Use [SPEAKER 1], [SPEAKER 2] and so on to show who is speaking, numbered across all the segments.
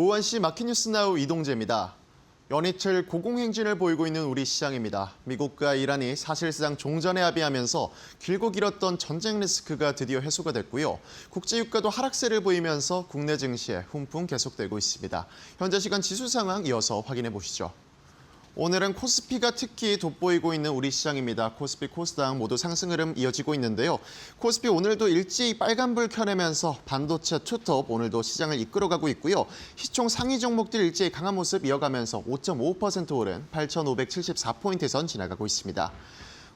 [SPEAKER 1] 오원시 마켓뉴스나우 이동재입니다. 연이틀 고공행진을 보이고 있는 우리 시장입니다. 미국과 이란이 사실상 종전에 합의하면서 길고 길었던 전쟁 리스크가 드디어 해소가 됐고요. 국제유가도 하락세를 보이면서 국내 증시에 훈풍 계속되고 있습니다. 현재 시간 지수 상황 이어서 확인해 보시죠. 오늘은 코스피가 특히 돋보이고 있는 우리 시장입니다. 코스피, 코스닥 모두 상승 흐름 이어지고 있는데요. 코스피 오늘도 일제히 빨간불 켜내면서 반도체, 투톱 오늘도 시장을 이끌어가고 있고요. 시총 상위 종목들 일제히 강한 모습 이어가면서 5.55% 오른 8,574포인트선 지나가고 있습니다.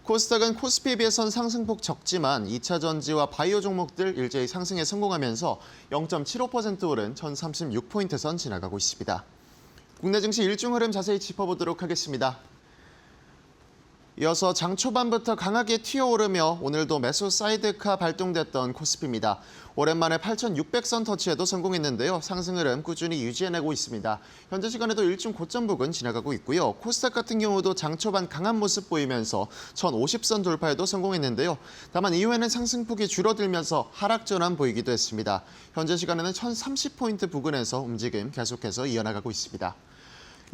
[SPEAKER 1] 코스닥은 코스피에 비해선 상승폭 적지만 2차 전지와 바이오 종목들 일제히 상승에 성공하면서 0.75% 오른 1,036포인트선 지나가고 있습니다. 국내 증시 일중 흐름 자세히 짚어보도록 하겠습니다. 이어서 장 초반부터 강하게 튀어오르며 오늘도 매수 사이드카 발동됐던 코스피입니다. 오랜만에 8,600선 터치에도 성공했는데요. 상승 흐름 꾸준히 유지해내고 있습니다. 현재 시간에도 일중 고점 부근 지나가고 있고요. 코스닥 같은 경우도 장 초반 강한 모습 보이면서 1,050선 돌파에도 성공했는데요. 다만 이후에는 상승폭이 줄어들면서 하락 전환 보이기도 했습니다. 현재 시간에는 1,030포인트 부근에서 움직임 계속해서 이어나가고 있습니다.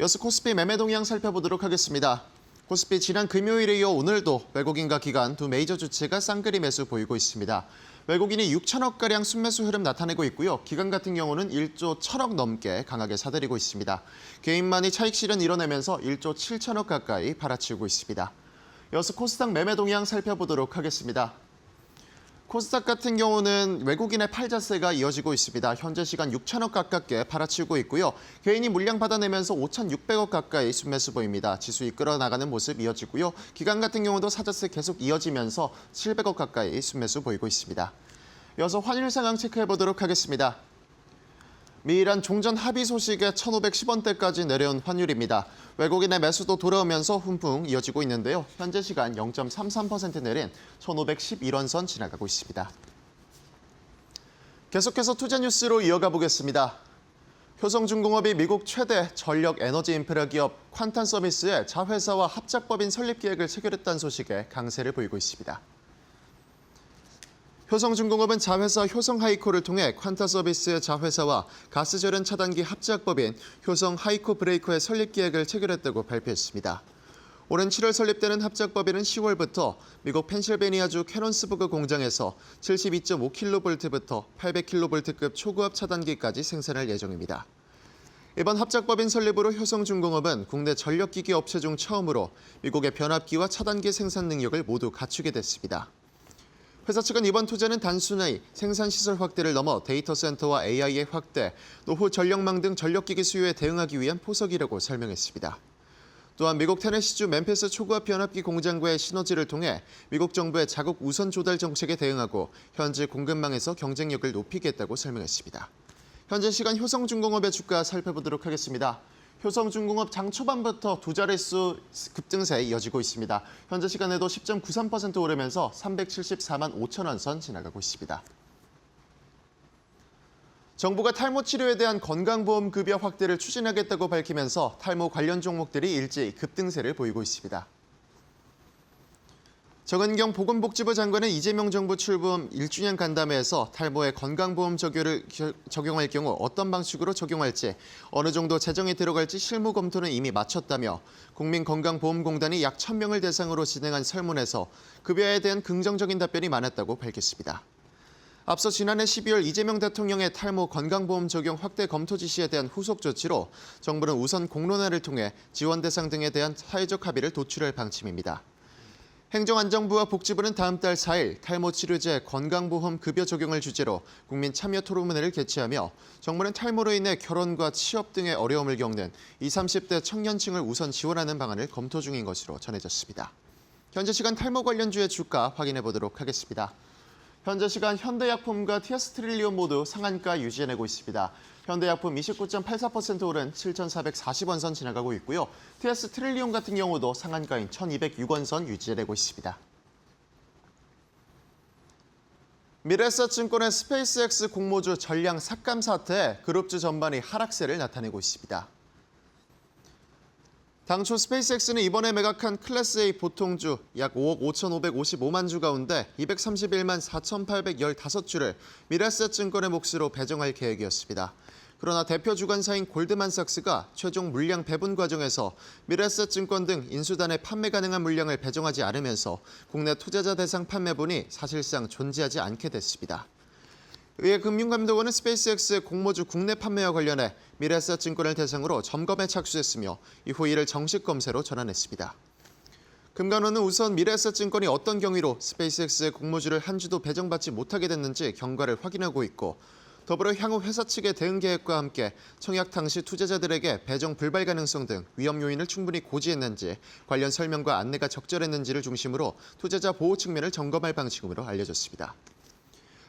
[SPEAKER 1] 이어서 코스피 매매 동향 살펴보도록 하겠습니다. 코스피 지난 금요일에 이어 오늘도 외국인과 기관 두 메이저 주체가 쌍끌이 매수 보이고 있습니다. 외국인이 6천억가량 순매수 흐름 나타내고 있고요. 기관 같은 경우는 1조 1,000억 넘게 강하게 사들이고 있습니다. 개인만이 차익 실현 이뤄내면서 1조 7천억 가까이 팔아치우고 있습니다. 이어서 코스닥 매매 동향 살펴보도록 하겠습니다. 코스닥 같은 경우는 외국인의 팔자세가 이어지고 있습니다. 현재 시간 6천억 가깝게 팔아치우고 있고요. 개인이 물량 받아내면서 5,600억 가까이 순매수 보입니다. 지수 이끌어 나가는 모습 이어지고요. 기관 같은 경우도 사자세 계속 이어지면서 700억 가까이 순매수 보이고 있습니다. 이어서 환율 상황 체크해 보도록 하겠습니다. 미이란 종전 합의 소식에 1,510원대까지 내려온 환율입니다. 외국인의 매수도 돌아오면서 훈풍 이어지고 있는데요. 현재 시간 0.33% 내린 1,511원선 지나가고 있습니다. 계속해서 투자 뉴스로 이어가 보겠습니다. 효성중공업이 미국 최대 전력 에너지 인프라 기업 퀀탄 서비스에 자회사와 합작법인 설립 계획을 체결했다는 소식에 강세를 보이고 있습니다. 효성중공업은 자회사 효성하이코를 통해 퀀타 서비스의 자회사와 가스 절연 차단기 합작법인 효성하이코 브레이커의 설립 계획을 체결했다고 발표했습니다. 오는 7월 설립되는 합작법인은 10월부터 미국 펜실베니아주 캐논스버그 공장에서 72.5kV부터 800kV급 초고압 차단기까지 생산할 예정입니다. 이번 합작법인 설립으로 효성중공업은 국내 전력기기 업체 중 처음으로 미국의 변압기와 차단기 생산 능력을 모두 갖추게 됐습니다. 회사 측은 이번 투자는 단순히 생산시설 확대를 넘어 데이터 센터와 AI의 확대, 노후 전력망 등 전력기기 수요에 대응하기 위한 포석이라고 설명했습니다. 또한 미국 테네시주 멤피스 초고압 변압기 공장과의 시너지를 통해 미국 정부의 자국 우선 조달 정책에 대응하고 현지 공급망에서 경쟁력을 높이겠다고 설명했습니다. 현재 시간 효성중공업의 주가 살펴보도록 하겠습니다. 효성중공업 장 초반부터 두 자릿수 급등세 이어지고 있습니다. 현재 시간에도 10.93% 오르면서 374만 5천 원 선 지나가고 있습니다. 정부가 탈모 치료에 대한 건강보험급여 확대를 추진하겠다고 밝히면서 탈모 관련 종목들이 일제히 급등세를 보이고 있습니다. 정은경 보건복지부 장관은 이재명 정부 출범 1주년 간담회에서 탈모의 건강보험 적용할 경우 어떤 방식으로 적용할지, 어느 정도 재정이 들어갈지 실무 검토는 이미 마쳤다며 국민건강보험공단이 약 1,000명을 대상으로 진행한 설문에서 급여에 대한 긍정적인 답변이 많았다고 밝혔습니다. 앞서 지난해 12월 이재명 대통령의 탈모 건강보험 적용 확대 검토 지시에 대한 후속 조치로 정부는 우선 공론화를 통해 지원 대상 등에 대한 사회적 합의를 도출할 방침입니다. 행정안전부와 복지부는 다음 달 4일 탈모 치료제 건강보험 급여 적용을 주제로 국민 참여 토론회를 개최하며 정부는 탈모로 인해 결혼과 취업 등의 어려움을 겪는 20, 30대 청년층을 우선 지원하는 방안을 검토 중인 것으로 전해졌습니다. 현재 시간 탈모 관련주의 주가 확인해 보도록 하겠습니다. 현재 시간 현대약품과 티아스트릴리온 모두 상한가 유지해내고 있습니다. 현대약품 29.84% 오른 7,440원 선 지나가고 있고요. 티아스트릴리온 같은 경우도 상한가인 1,206원 선 유지해내고 있습니다. 미래에셋증권의 스페이스X 공모주 전량 삭감 사태에 그룹주 전반이 하락세를 나타내고 있습니다. 당초 스페이스X는 이번에 매각한 클래스 A 보통주 약 5억 5,555만 주 가운데 231만 4,815주를 미래에셋증권의 몫으로 배정할 계획이었습니다. 그러나 대표 주관사인 골드만삭스가 최종 물량 배분 과정에서 미래에셋증권 등 인수단에 판매 가능한 물량을 배정하지 않으면서 국내 투자자 대상 판매분이 사실상 존재하지 않게 됐습니다. 의회 금융감독원은 스페이스X의 공모주 국내 판매와 관련해 미래에셋증권을 대상으로 점검에 착수했으며 이후 이를 정식 검사로 전환했습니다. 금감원은 우선 미래에셋증권이 어떤 경위로 스페이스X의 공모주를 한 주도 배정받지 못하게 됐는지 경과를 확인하고 있고 더불어 향후 회사 측의 대응 계획과 함께 청약 당시 투자자들에게 배정 불발 가능성 등 위험 요인을 충분히 고지했는지 관련 설명과 안내가 적절했는지를 중심으로 투자자 보호 측면을 점검할 방침으로 알려졌습니다.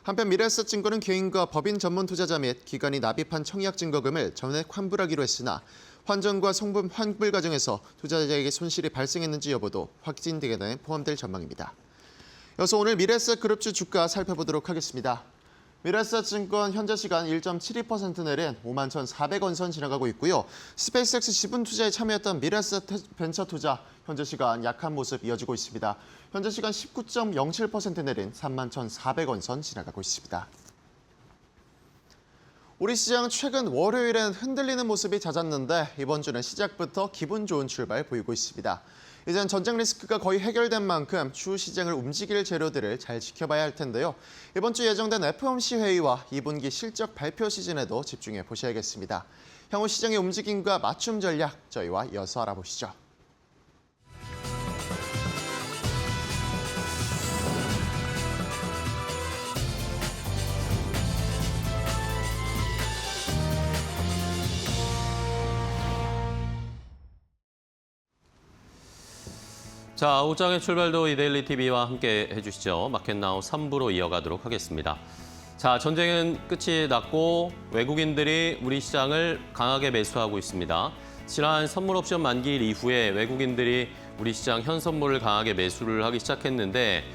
[SPEAKER 1] 한편 미래에셋증권은 개인과 법인 전문 투자자 및 기관이 납입한 청약 증거금을 전액 환불하기로 했으나 환전과 성분 환불 과정에서 투자자에게 손실이 발생했는지 여부도 확진되게 포함될 전망입니다. 이어서 오늘 미래에셋 그룹주 주가 살펴보도록 하겠습니다. 미래에셋증권 현재 시간 1.72% 내린 51,400원 선 지나가고 있고요. 스페이스X 지분 투자에 참여했던 미래에셋 벤처 투자 현재 시간 약한 모습 이어지고 있습니다. 현재 시간 19.07% 내린 31,400원 선 지나가고 있습니다. 우리 시장 최근 월요일엔 흔들리는 모습이 잦았는데 이번 주는 시작부터 기분 좋은 출발 보이고 있습니다. 이젠 전쟁 리스크가 거의 해결된 만큼 추후 시장을 움직일 재료들을 잘 지켜봐야 할 텐데요. 이번 주 예정된 FOMC 회의와 2분기 실적 발표 시즌에도 집중해 보셔야겠습니다. 향후 시장의 움직임과 맞춤 전략 저희와 이어서 알아보시죠.
[SPEAKER 2] 자, 옷장의 출발도 이데일리 TV와 함께 해주시죠. 마켓나우 3부로 이어가도록 하겠습니다. 자, 전쟁은 끝이 났고 외국인들이 우리 시장을 강하게 매수하고 있습니다. 지난 선물 옵션 만기일 이후에 외국인들이 우리 시장 현 선물을 강하게 매수를 하기 시작했는데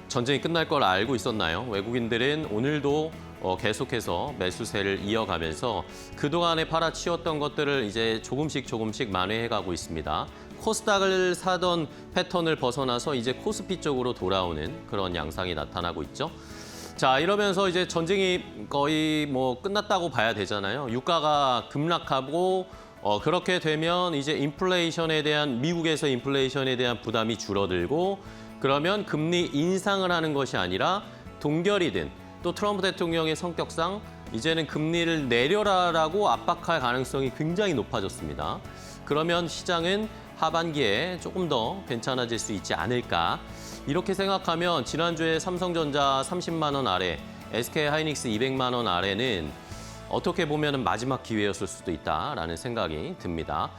[SPEAKER 2] 전쟁이 끝날 걸 알고 있었나요? 외국인들은 오늘도 계속해서 매수세를 이어가면서 그동안에 팔아치웠던 것들을 이제 조금씩 만회해가고 있습니다. 코스닥을 사던 패턴을 벗어나서 이제 코스피 쪽으로 돌아오는 그런 양상이 나타나고 있죠. 자, 이러면서 이제 전쟁이 거의 끝났다고 봐야 되잖아요. 유가가 급락하고 그렇게 되면 이제 미국에서 인플레이션에 대한 부담이 줄어들고 그러면 금리 인상을 하는 것이 아니라 동결이든 또 트럼프 대통령의 성격상 이제는 금리를 내려라라고 압박할 가능성이 굉장히 높아졌습니다. 그러면 시장은 하반기에 조금 더 괜찮아질 수 있지 않을까. 이렇게 생각하면 지난주에 삼성전자 30만 원 아래, SK하이닉스 200만 원 아래는 어떻게 보면 마지막 기회였을 수도 있다라는 생각이 듭니다.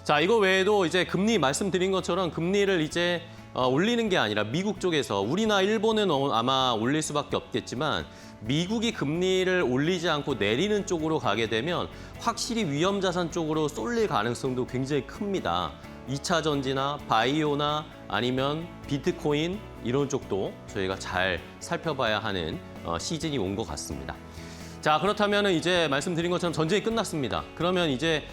[SPEAKER 2] 자, 이거 외에도 이제 금리 말씀드린 것처럼 금리를 이제 올리는 게 아니라 미국 쪽에서 우리나 일본은 아마 올릴 수밖에 없겠지만 미국이 금리를 올리지 않고 내리는 쪽으로 가게 되면 확실히 위험자산 쪽으로 쏠릴 가능성도 굉장히 큽니다. 2차 전지나 바이오나 아니면 비트코인 이런 쪽도 저희가 잘 살펴봐야 하는 시즌이 온 것 같습니다. 자, 그렇다면 이제 말씀드린 것처럼 전쟁이 끝났습니다. 그러면 이제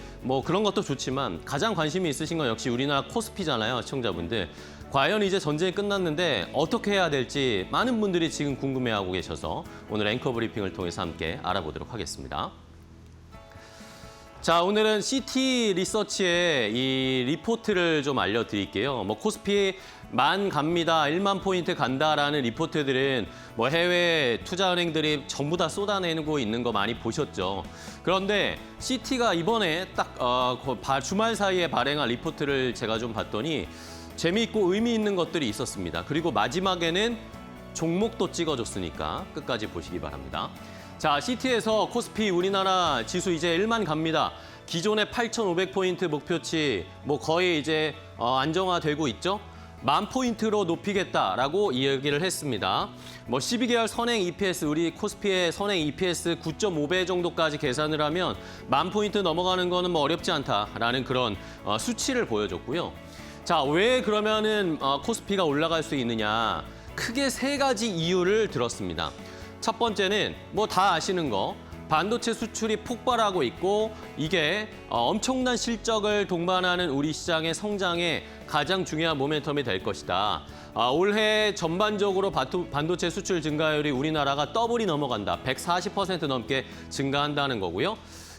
[SPEAKER 2] 그런 것도 좋지만 가장 관심이 있으신 건 역시 우리나라 코스피잖아요, 시청자분들. 과연 이제 전쟁이 끝났는데 어떻게 해야 될지 많은 분들이 지금 궁금해하고 계셔서 오늘 앵커 브리핑을 통해서 함께 알아보도록 하겠습니다. 자, 오늘은 CT 리서치의 이 리포트를 좀 알려드릴게요. 코스피 10,000 갑니다, 10,000 포인트 간다라는 리포트들은 해외 투자은행들이 전부 다 쏟아내고 있는 거 많이 보셨죠. 그런데 CT가 이번에 딱 주말 사이에 발행한 리포트를 제가 좀 봤더니 재미있고 의미 있는 것들이 있었습니다. 그리고 마지막에는 종목도 찍어줬으니까 끝까지 보시기 바랍니다. 자, CT에서 코스피 우리나라 지수 이제 10,000 갑니다. 기존의 8,500포인트 목표치 거의 이제 안정화되고 있죠. 10,000포인트로 높이겠다라고 이야기를 했습니다. 12개월 선행 EPS, 우리 코스피의 선행 EPS 9.5배 정도까지 계산을 하면 10,000포인트 넘어가는 거는 어렵지 않다라는 그런 수치를 보여줬고요. 자, 왜 그러면은 코스피가 올라갈 수 있느냐? 크게 3가지 이유를 들었습니다. 첫 번째는 다 아시는 거, 반도체 수출이 폭발하고 있고 이게 엄청난 실적을 동반하는 우리 시장의 성장에 가장 중요한 모멘텀이 될 것이다. 올해 전반적으로 반도체 수출 증가율이 우리나라가 더블이 넘어간다. 140% 넘게 증가한다는 거고요.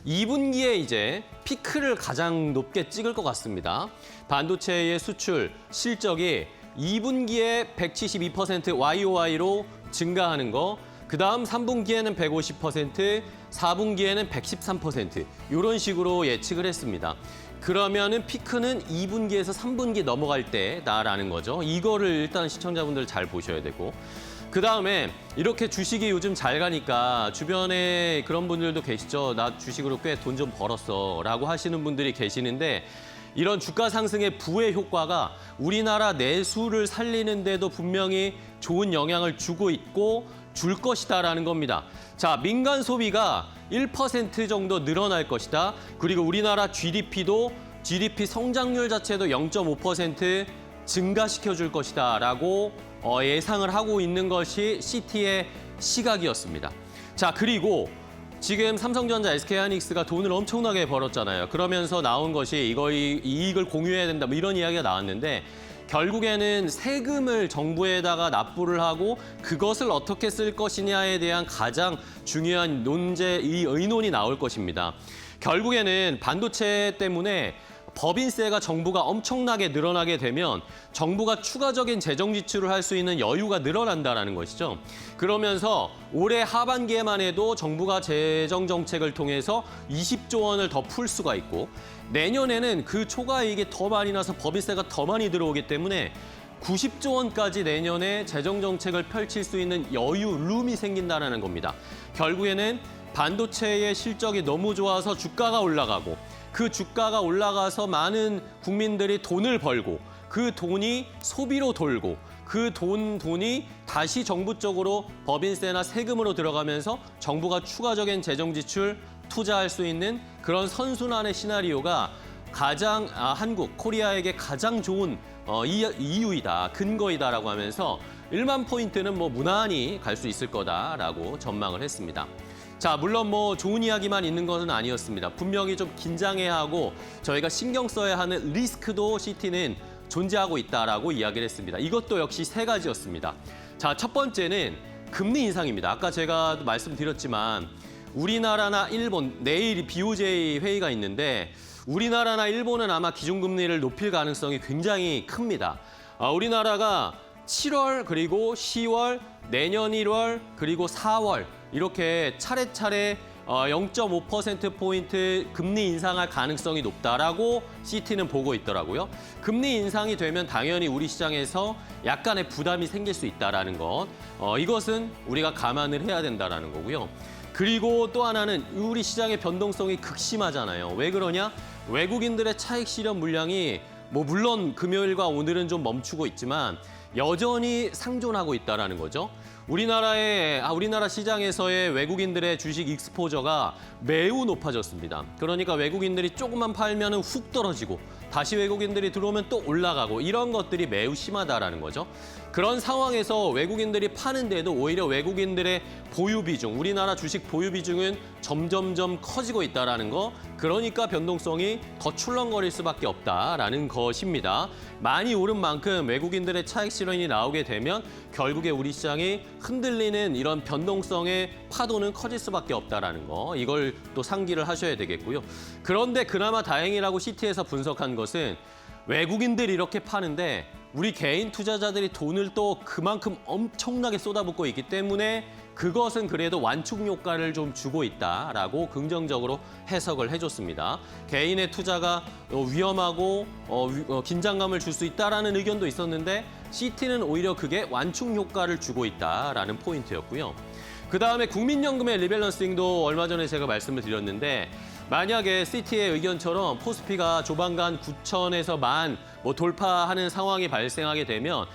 [SPEAKER 2] 2분기에 이제 피크를 가장 높게 찍을 것 같습니다. 반도체의 수출 실적이 2분기에 172% YOY로 증가하는 거, 그다음 3분기에는 150%, 4분기에는 113% 이런 식으로 예측을 했습니다. 그러면은 피크는 2분기에서 3분기 넘어갈 때다라는 거죠. 이거를 일단 시청자분들 잘 보셔야 되고, 그다음에 이렇게 주식이 요즘 잘 가니까 주변에 그런 분들도 계시죠. 나 주식으로 꽤 돈 좀 벌었어 라고 하시는 분들이 계시는데, 이런 주가 상승의 부의 효과가 우리나라 내수를 살리는 데도 분명히 좋은 영향을 주고 있고 줄 것이다라는 겁니다. 자, 민간 소비가 1% 정도 늘어날 것이다. 그리고 우리나라 GDP도 GDP 성장률 자체도 0.5% 증가시켜 줄 것이다라고 예상을 하고 있는 것이 CT의 시각이었습니다. 자, 그리고 지금 삼성전자, SK하이닉스가 돈을 엄청나게 벌었잖아요. 그러면서 나온 것이 이익을 공유해야 된다, 뭐 이런 이야기가 나왔는데, 결국에는 세금을 정부에다가 납부를 하고 그것을 어떻게 쓸 것이냐에 대한 가장 중요한 의논이 나올 것입니다. 결국에는 반도체 때문에 법인세가 정부가 엄청나게 늘어나게 되면 정부가 추가적인 재정 지출을 할 수 있는 여유가 늘어난다는 것이죠. 그러면서 올해 하반기에만 해도 정부가 재정 정책을 통해서 20조 원을 더 풀 수가 있고, 내년에는 그 초과이익이 더 많이 나서 법인세가 더 많이 들어오기 때문에 90조 원까지 내년에 재정 정책을 펼칠 수 있는 룸이 생긴다는 겁니다. 결국에는 반도체의 실적이 너무 좋아서 주가가 올라가고, 그 주가가 올라가서 많은 국민들이 돈을 벌고, 그 돈이 소비로 돌고, 그 돈이 다시 정부 쪽으로 법인세나 세금으로 들어가면서 정부가 추가적인 재정 지출 투자할 수 있는 그런 선순환의 시나리오가 가장 한국, 코리아에게 가장 좋은 이유이다, 근거이다라고 하면서 1만 포인트는 뭐 무난히 갈 수 있을 거다라고 전망을 했습니다. 자, 물론 뭐 좋은 이야기만 있는 것은 아니었습니다. 분명히 좀 긴장해야 하고 저희가 신경 써야 하는 리스크도 CT는 존재하고 있다라고 이야기를 했습니다. 이것도 역시 세 가지였습니다. 자, 첫 번째는 금리 인상입니다. 아까 제가 말씀드렸지만 우리나라나 일본, 내일 BOJ 회의가 있는데 우리나라나 일본은 아마 기준금리를 높일 가능성이 굉장히 큽니다. 우리나라가 7월, 그리고 10월, 내년 1월, 그리고 4월 이렇게 차례차례 0.5%포인트 금리 인상할 가능성이 높다라고 CT는 보고 있더라고요. 금리 인상이 되면 당연히 우리 시장에서 약간의 부담이 생길 수 있다는 것, 이것은 우리가 감안을 해야 된다는 거고요. 그리고 또 하나는 우리 시장의 변동성이 극심하잖아요. 왜 그러냐? 외국인들의 차익 실현 물량이 뭐 물론 금요일과 오늘은 좀 멈추고 있지만 여전히 상존하고 있다는 거죠. 우리나라 시장에서의 외국인들의 주식 익스포저가 매우 높아졌습니다. 그러니까 외국인들이 조금만 팔면 훅 떨어지고 다시 외국인들이 들어오면 또 올라가고 이런 것들이 매우 심하다라는 거죠. 그런 상황에서 외국인들이 파는데도 오히려 외국인들의 보유 비중, 우리나라 주식 보유 비중은 점점점 커지고 있다는 거. 그러니까 변동성이 더 출렁거릴 수밖에 없다라는 것입니다. 많이 오른 만큼 외국인들의 차익 실현이 나오게 되면 결국에 우리 시장이 흔들리는 이런 변동성의 파도는 커질 수밖에 없다라는 거. 이걸 또 상기를 하셔야 되겠고요. 그런데 그나마 다행이라고 CT에서 분석한 것은 외국인들이 이렇게 파는데 우리 개인 투자자들이 돈을 또 그만큼 엄청나게 쏟아붓고 있기 때문에 그것은 그래도 완충 효과를 좀 주고 있다라고 긍정적으로 해석을 해줬습니다. 개인의 투자가 위험하고 긴장감을 줄 수 있다라는 의견도 있었는데 CT는 오히려 그게 완충 효과를 주고 있다라는 포인트였고요. 그다음에 국민연금의 리밸런싱도 얼마 전에 제가 말씀을 드렸는데 만약에 CT의 의견처럼 코스피가 조만간 9천에서 10,000 돌파하는 상황이 발생하게 되면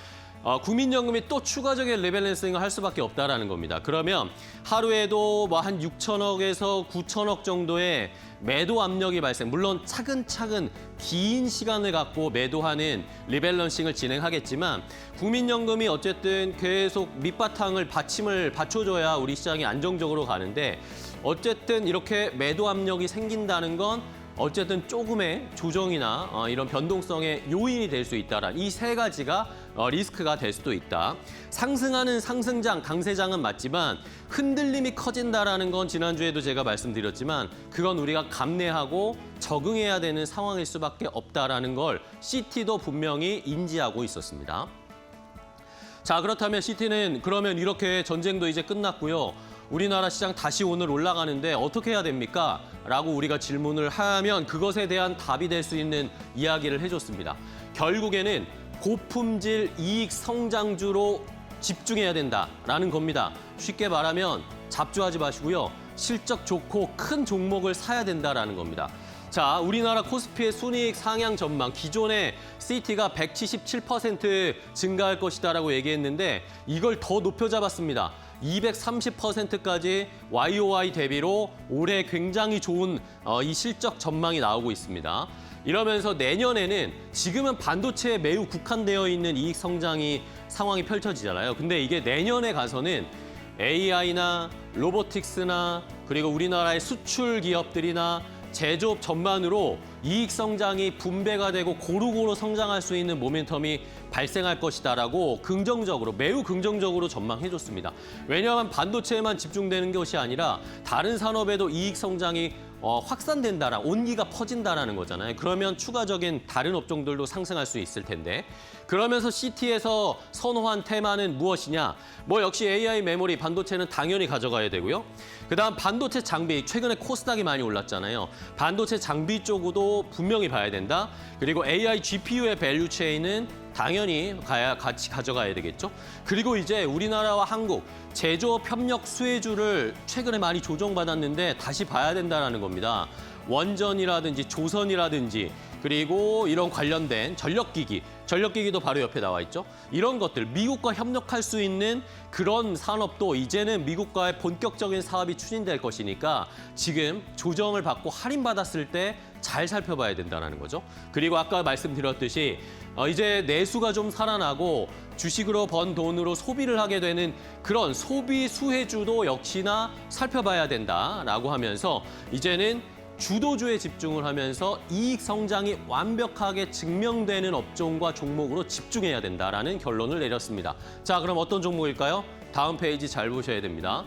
[SPEAKER 2] 국민연금이 또 추가적인 리밸런싱을 할 수밖에 없다라는 겁니다. 그러면 하루에도 한 6천억에서 9천억 정도의 매도 압력이 발생. 물론 차근차근 긴 시간을 갖고 매도하는 리밸런싱을 진행하겠지만 국민연금이 어쨌든 계속 밑바탕을 받침을 받쳐줘야 우리 시장이 안정적으로 가는데 어쨌든 이렇게 매도 압력이 생긴다는 건 어쨌든 조금의 조정이나 이런 변동성의 요인이 될 수 있다라는 이 세 가지가 리스크가 될 수도 있다. 상승하는 상승장, 강세장은 맞지만 흔들림이 커진다라는 건 지난주에도 제가 말씀드렸지만 그건 우리가 감내하고 적응해야 되는 상황일 수밖에 없다라는 걸 CT도 분명히 인지하고 있었습니다. 자, 그렇다면 CT는 그러면 이렇게 전쟁도 이제 끝났고요. 우리나라 시장 다시 오늘 올라가는데 어떻게 해야 됩니까? 라고 우리가 질문을 하면 그것에 대한 답이 될 수 있는 이야기를 해줬습니다. 결국에는 고품질 이익 성장주로 집중해야 된다라는 겁니다. 쉽게 말하면 잡주하지 마시고요. 실적 좋고 큰 종목을 사야 된다라는 겁니다. 자, 우리나라 코스피의 순이익 상향 전망, 기존에 CT가 177% 증가할 것이다라고 얘기했는데 이걸 더 높여 잡았습니다. 230%까지 YOY 대비로 올해 굉장히 좋은 이 실적 전망이 나오고 있습니다. 이러면서 내년에는 지금은 반도체에 매우 국한되어 있는 이익 성장이 상황이 펼쳐지잖아요. 근데 이게 내년에 가서는 AI나 로보틱스나 그리고 우리나라의 수출 기업들이나 제조업 전반으로 이익 성장이 분배가 되고 고루고루 성장할 수 있는 모멘텀이 발생할 것이다라고 긍정적으로, 매우 긍정적으로 전망해줬습니다. 왜냐하면 반도체에만 집중되는 것이 아니라 다른 산업에도 이익 성장이 확산된다라, 온기가 퍼진다라는 거잖아요. 그러면 추가적인 다른 업종들도 상승할 수 있을 텐데. 그러면서 CT에서 선호한 테마는 무엇이냐? 뭐 역시 AI 메모리, 반도체는 당연히 가져가야 되고요. 그다음 반도체 장비, 최근에 코스닥이 많이 올랐잖아요. 반도체 장비 쪽으로도 분명히 봐야 된다. 그리고 AI GPU의 밸류 체인은 당연히 같이 가져가야 되겠죠. 그리고 이제 우리나라와 한국 제조업 협력 수혜주를 최근에 많이 조정받았는데 다시 봐야 된다는 겁니다. 원전이라든지 조선이라든지 그리고 이런 관련된 전력기기도 바로 옆에 나와 있죠. 이런 것들, 미국과 협력할 수 있는 그런 산업도 이제는 미국과의 본격적인 사업이 추진될 것이니까 지금 조정을 받고 할인받았을 때 잘 살펴봐야 된다는 거죠. 그리고 아까 말씀드렸듯이 이제 내수가 좀 살아나고 주식으로 번 돈으로 소비를 하게 되는 그런 소비 수혜주도 역시나 살펴봐야 된다라고 하면서 이제는 주도주에 집중을 하면서 이익 성장이 완벽하게 증명되는 업종과 종목으로 집중해야 된다라는 결론을 내렸습니다. 자, 그럼 어떤 종목일까요? 다음 페이지 잘 보셔야 됩니다.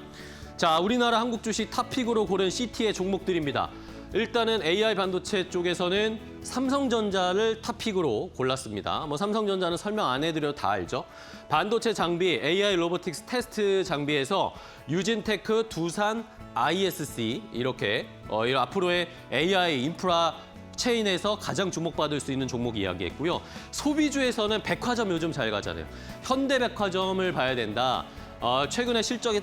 [SPEAKER 2] 자, 우리나라 한국 주식 탑픽으로 고른 CT의 종목들입니다. 일단은 AI 반도체 쪽에서는 삼성전자를 탑픽으로 골랐습니다. 뭐 삼성전자는 설명 안 해드려도 다 알죠. 반도체 장비, AI 로보틱스 테스트 장비에서 유진테크, 두산, ISC 이렇게 앞으로의 AI 인프라 체인에서 가장 주목받을 수 있는 종목 이야기했고요. 소비주에서는 백화점 요즘 잘 가잖아요. 현대백화점을 봐야 된다. 최근에 실적이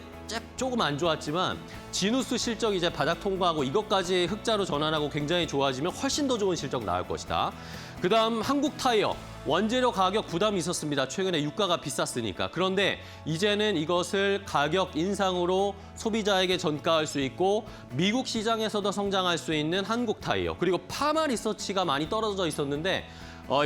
[SPEAKER 2] 조금 안 좋았지만 지누스 실적이 이제 바닥 통과하고 이것까지 흑자로 전환하고 굉장히 좋아지면 훨씬 더 좋은 실적 나올 것이다. 그다음 한국타이어. 원재료 가격 부담이 있었습니다. 최근에 유가가 비쌌으니까. 그런데 이제는 이것을 가격 인상으로 소비자에게 전가할 수 있고 미국 시장에서도 성장할 수 있는 한국타이어. 그리고 파마 리서치가 많이 떨어져 있었는데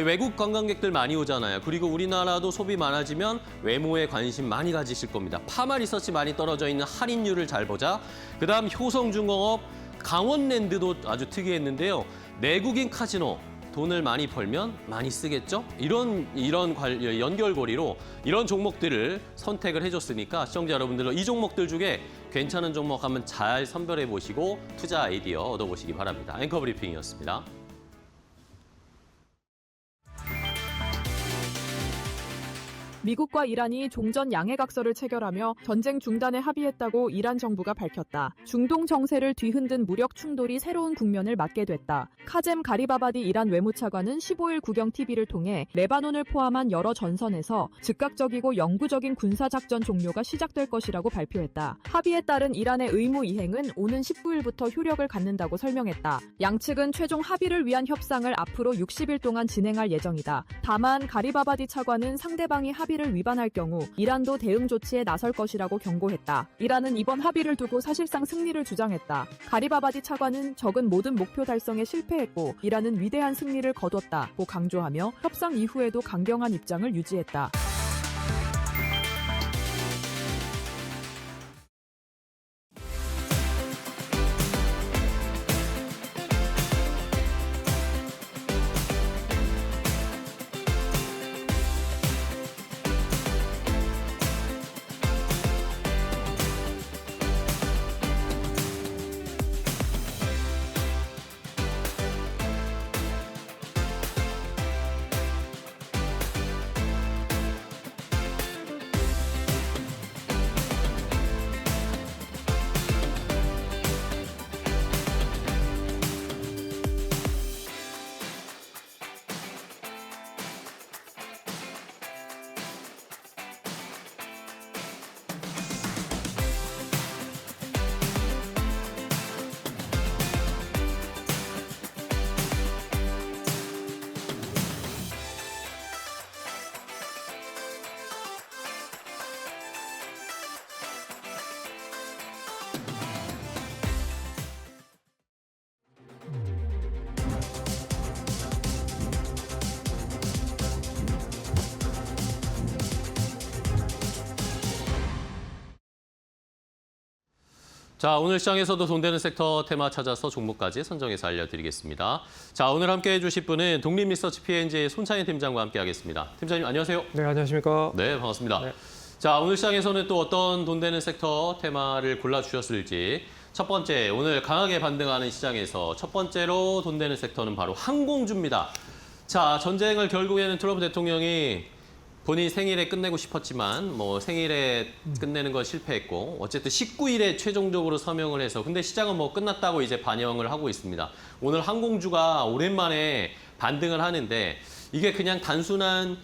[SPEAKER 2] 외국 관광객들 많이 오잖아요. 그리고 우리나라도 소비 많아지면 외모에 관심 많이 가지실 겁니다. 파마 리서치 많이 떨어져 있는 할인율을 잘 보자. 그다음 효성중공업, 강원랜드도 아주 특이했는데요. 내국인 카지노. 돈을 많이 벌면 많이 쓰겠죠? 이런 연결고리로 이런 종목들을 선택을 해줬으니까 시청자 여러분들도 이 종목들 중에 괜찮은 종목 한번 잘 선별해 보시고 투자 아이디어 얻어보시기 바랍니다. 앵커 브리핑이었습니다.
[SPEAKER 3] 미국과 이란이 종전 양해각서를 체결하며 전쟁 중단에 합의했다고 이란 정부가 밝혔다. 중동 정세를 뒤흔든 무력 충돌이 새로운 국면을 맞게 됐다. 카젬 가리바바디 이란 외무차관은 15일 국영 TV를 통해 레바논을 포함한 여러 전선에서 즉각적이고 영구적인 군사작전 종료가 시작될 것이라고 발표했다. 합의에 따른 이란의 의무 이행은 오는 19일부터 효력을 갖는다고 설명했다. 양측은 최종 합의를 위한 협상을 앞으로 60일 동안 진행할 예정이다. 다만 가리바바디 차관은 상대방이 합의를 위반할 경우 이란도 대응 조치에 나설 것이라고 경고했다. 이란은 이번 합의를 두고 사실상 승리를 주장했다. 가리바바디 차관은 적은 모든 목표 달성에 실패했고 이란은 위대한 승리를 거뒀다고 강조하며 협상 이후에도 강경한 입장을 유지했다.
[SPEAKER 2] 자, 오늘 시장에서도 돈 되는 섹터 테마 찾아서 종목까지 선정해서 알려드리겠습니다. 자, 오늘 함께해 주실 분은 독립리서치 P&G의 손창현 팀장과 함께하겠습니다. 팀장님 안녕하세요.
[SPEAKER 4] 네, 안녕하십니까.
[SPEAKER 2] 네, 반갑습니다.
[SPEAKER 4] 네.
[SPEAKER 2] 자, 오늘 시장에서는 또 어떤 돈 되는 섹터 테마를 골라주셨을지 첫 번째, 오늘 강하게 반등하는 시장에서 첫 번째로 돈 되는 섹터는 바로 항공주입니다. 자, 전쟁을 결국에는 트럼프 대통령이 본인 생일에 끝내고 싶었지만 뭐 생일에 끝내는 건 실패했고 어쨌든 19일에 최종적으로 서명을 해서 근데 시장은 뭐 끝났다고 이제 반영을 하고 있습니다. 오늘 항공주가 오랜만에 반등을 하는데 이게 그냥 단순한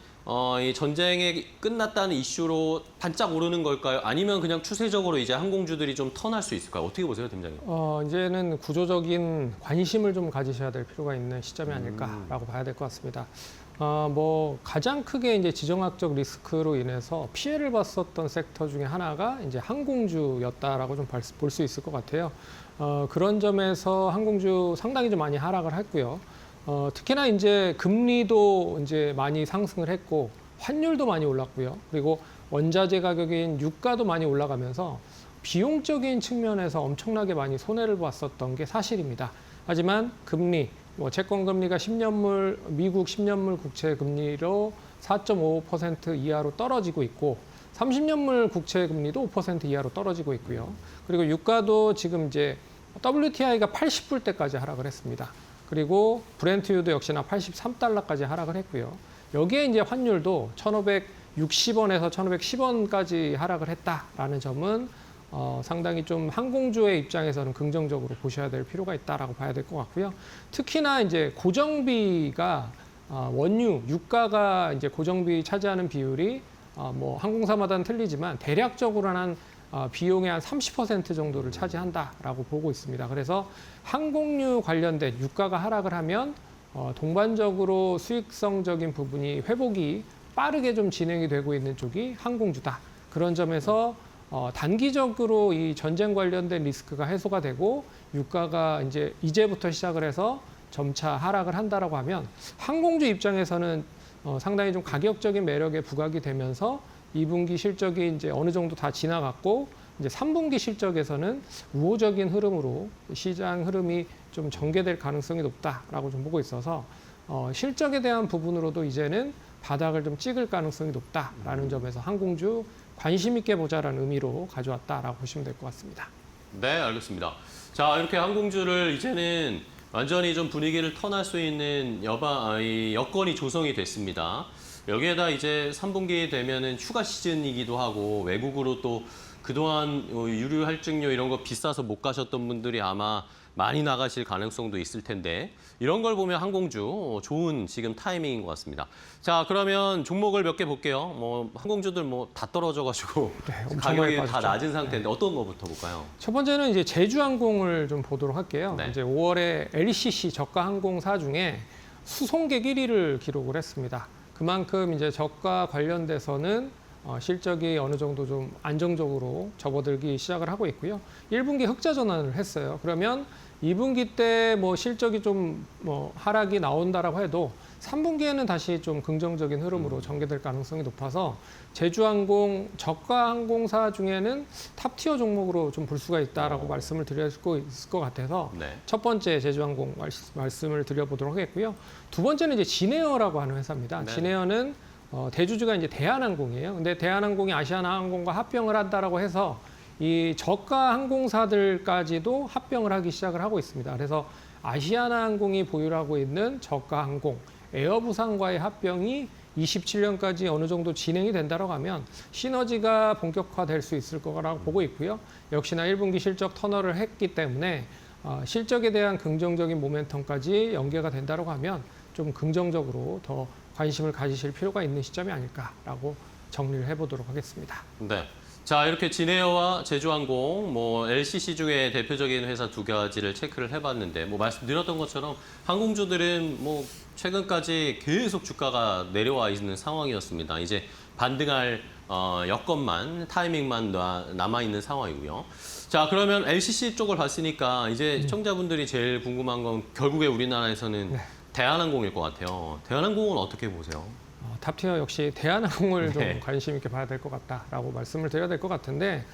[SPEAKER 2] 이 전쟁이 끝났다는 이슈로 반짝 오르는 걸까요? 아니면 그냥 추세적으로 이제 항공주들이 좀 턴할 수 있을까요? 어떻게 보세요, 팀장님?
[SPEAKER 4] 이제는 구조적인 관심을 좀 가지셔야 될 필요가 있는 시점이 아닐까라고 봐야 될 것 같습니다. 뭐 가장 크게 이제 지정학적 리스크로 인해서 피해를 봤었던 섹터 중에 하나가 이제 항공주였다라고 좀 볼 수 있을 것 같아요. 그런 점에서 항공주 상당히 좀 많이 하락을 했고요. 특히나 이제 금리도 이제 많이 상승을 했고 환율도 많이 올랐고요. 그리고 원자재 가격인 유가도 많이 올라가면서 비용적인 측면에서 엄청나게 많이 손해를 봤었던 게 사실입니다. 하지만 금리, 뭐 채권 금리가 10년물 미국 10년물 국채 금리로 4.5% 이하로 떨어지고 있고 30년물 국채 금리도 5% 이하로 떨어지고 있고요. 그리고 유가도 지금 이제 WTI가 80불대까지 하락을 했습니다. 그리고 브렌트유도 역시나 83달러까지 하락을 했고요. 여기에 이제 환율도 1,560원에서 1,510원까지 하락을 했다라는 점은 상당히 좀 항공주의 입장에서는 긍정적으로 보셔야 될 필요가 있다라고 봐야 될 것 같고요. 특히나 이제 고정비가 원유, 유가가 이제 고정비 차지하는 비율이 뭐 항공사마다는 틀리지만 대략적으로는 비용의 한 30% 정도를 차지한다라고 보고 있습니다. 그래서 항공유 관련된 유가가 하락을 하면 동반적으로 수익성적인 부분이 회복이 빠르게 좀 진행이 되고 있는 쪽이 항공주다. 그런 점에서 단기적으로 이 전쟁 관련된 리스크가 해소가 되고 유가가 이제부터 시작을 해서 점차 하락을 한다라고 하면 항공주 입장에서는 상당히 좀 가격적인 매력에 부각이 되면서 2분기 실적이 이제 어느 정도 다 지나갔고 이제 3분기 실적에서는 우호적인 흐름으로 시장 흐름이 좀 전개될 가능성이 높다라고 좀 보고 있어서 실적에 대한 부분으로도 이제는 바닥을 좀 찍을 가능성이 높다라는 점에서 항공주 관심 있게 보자라는 의미로 가져왔다라고 보시면 될 것 같습니다.
[SPEAKER 2] 네, 알겠습니다. 자, 이렇게 항공주를 이제는 완전히 좀 분위기를 턴할 수 있는 여건이 조성이 됐습니다. 여기에다 이제 3분기 되면은 휴가 시즌이기도 하고 외국으로 또 그동안 유류 할증료 이런 거 비싸서 못 가셨던 분들이 아마 많이 나가실 가능성도 있을 텐데 이런 걸 보면 항공주 좋은 지금 타이밍인 것 같습니다. 자, 그러면 종목을 몇 개 볼게요. 뭐 항공주들 뭐 다 떨어져가지고
[SPEAKER 4] 네,
[SPEAKER 2] 가격이 다
[SPEAKER 4] 빠졌죠.
[SPEAKER 2] 낮은 상태인데 어떤 거부터 볼까요?
[SPEAKER 4] 첫 번째는 이제 제주항공을 좀 보도록 할게요.
[SPEAKER 2] 네.
[SPEAKER 4] 이제 5월에 LCC 저가 항공사 중에 수송객 1위를 기록을 했습니다. 그만큼 이제 저가 관련돼서는 실적이 어느 정도 좀 안정적으로 접어들기 시작을 하고 있고요. 1분기 흑자 전환을 했어요. 그러면 2분기 때 뭐 실적이 좀 뭐 하락이 나온다라고 해도 3분기에는 다시 좀 긍정적인 흐름으로 전개될 가능성이 높아서 제주항공 저가 항공사 중에는 탑티어 종목으로 좀 볼 수가 있다라고 말씀을 드릴 수 있을 것 같아서
[SPEAKER 2] 네.
[SPEAKER 4] 첫 번째 제주항공 말씀을 드려보도록 하겠고요. 두 번째는 이제 진에어라고 하는 회사입니다.
[SPEAKER 2] 네.
[SPEAKER 4] 진에어는 대주주가 이제 대한항공이에요. 근데 대한항공이 아시아나항공과 합병을 한다라고 해서 이 저가 항공사들까지도 합병을 하기 시작을 하고 있습니다. 그래서 아시아나항공이 보유하고 있는 저가 항공, 에어부산과의 합병이 27년까지 어느 정도 진행이 된다고 하면 시너지가 본격화될 수 있을 거라고 보고 있고요. 역시나 1분기 실적 터널을 했기 때문에 실적에 대한 긍정적인 모멘텀까지 연계가 된다고 하면 좀 긍정적으로 더 관심을 가지실 필요가 있는 시점이 아닐까라고 정리를 해보도록 하겠습니다.
[SPEAKER 2] 네. 자, 이렇게 진에어와 제주항공, 뭐 LCC 중에 대표적인 회사 두 가지를 체크를 해봤는데, 뭐 말씀드렸던 것처럼 항공주들은 뭐 최근까지 계속 주가가 내려와 있는 상황이었습니다. 이제 반등할 여건만, 타이밍만 남아 있는 상황이고요. 자, 그러면 LCC 쪽을 봤으니까 이제 시청자분들이 제일 궁금한 건 결국에 우리나라에서는
[SPEAKER 4] 네.
[SPEAKER 2] 대한항공일 것 같아요. 대한항공은 어떻게 보세요?
[SPEAKER 4] 탑티어 역시 대한항공을 좀
[SPEAKER 2] 네.
[SPEAKER 4] 관심 있게 봐야 될 것 같다라고 말씀을 드려야 될 것 같은데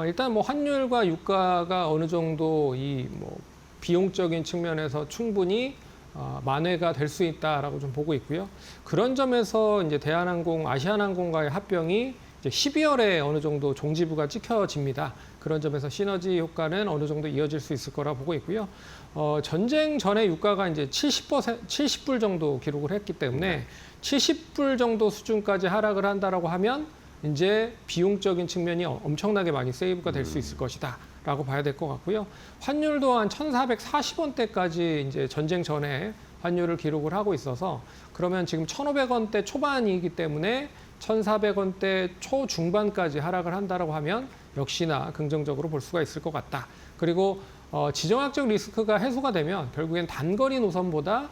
[SPEAKER 4] 일단 뭐 환율과 유가가 어느 정도 이 뭐 비용적인 측면에서 충분히 만회가 될 수 있다라고 좀 보고 있고요. 그런 점에서 이제 대한항공, 아시아나항공과의 합병이 이제 12월에 어느 정도 종지부가 찍혀집니다. 그런 점에서 시너지 효과는 어느 정도 이어질 수 있을 거라 보고 있고요. 전쟁 전에 유가가 이제 70불 정도 기록을 했기 때문에 70불 정도 수준까지 하락을 한다라고 하면 이제 비용적인 측면이 엄청나게 많이 세이브가 될 수 있을 것이다라고 봐야 될 것 같고요. 환율도 한 1,440원대까지 이제 전쟁 전에 환율을 기록을 하고 있어서 그러면 지금 1,500원대 초반이기 때문에 1,400원대 초중반까지 하락을 한다라고 하면 역시나 긍정적으로 볼 수가 있을 것 같다. 그리고 지정학적 리스크가 해소가 되면 결국엔 단거리 노선보다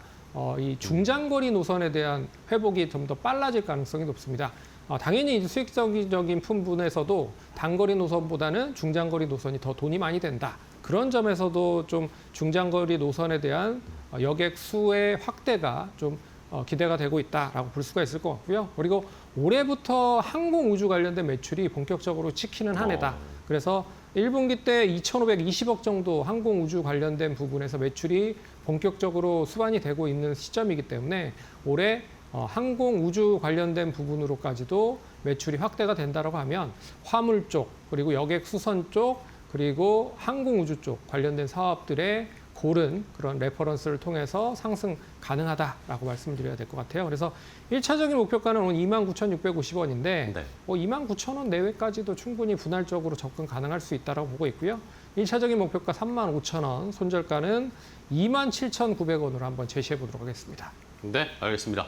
[SPEAKER 4] 이 중장거리 노선에 대한 회복이 좀 더 빨라질 가능성이 높습니다. 당연히 이제 수익적인 부분에서도 단거리 노선보다는 중장거리 노선이 더 돈이 많이 된다. 그런 점에서도 좀 중장거리 노선에 대한 여객 수의 확대가 좀 기대가 되고 있다라고 볼 수가 있을 것 같고요. 그리고 올해부터 항공 우주 관련된 매출이 본격적으로 찍히는 한 해다. 그래서 1분기 때 2,520억 정도 항공 우주 관련된 부분에서 매출이 본격적으로 수반이 되고 있는 시점이기 때문에 올해 항공 우주 관련된 부분으로까지도 매출이 확대가 된다고 하면 화물 쪽, 그리고 여객 수선 쪽, 그리고 항공 우주 쪽 관련된 사업들의 고른 그런 레퍼런스를 통해서 상승 가능하다라고 말씀을 드려야 될 것 같아요. 그래서 1차적인 목표가는 29,650원인데
[SPEAKER 2] 네.
[SPEAKER 4] 29,000원 내외까지도 충분히 분할적으로 접근 가능할 수 있다고 보고 있고요. 1차적인 목표가 35,000원, 손절가는 27,900원으로 한번 제시해 보도록 하겠습니다.
[SPEAKER 2] 네, 알겠습니다.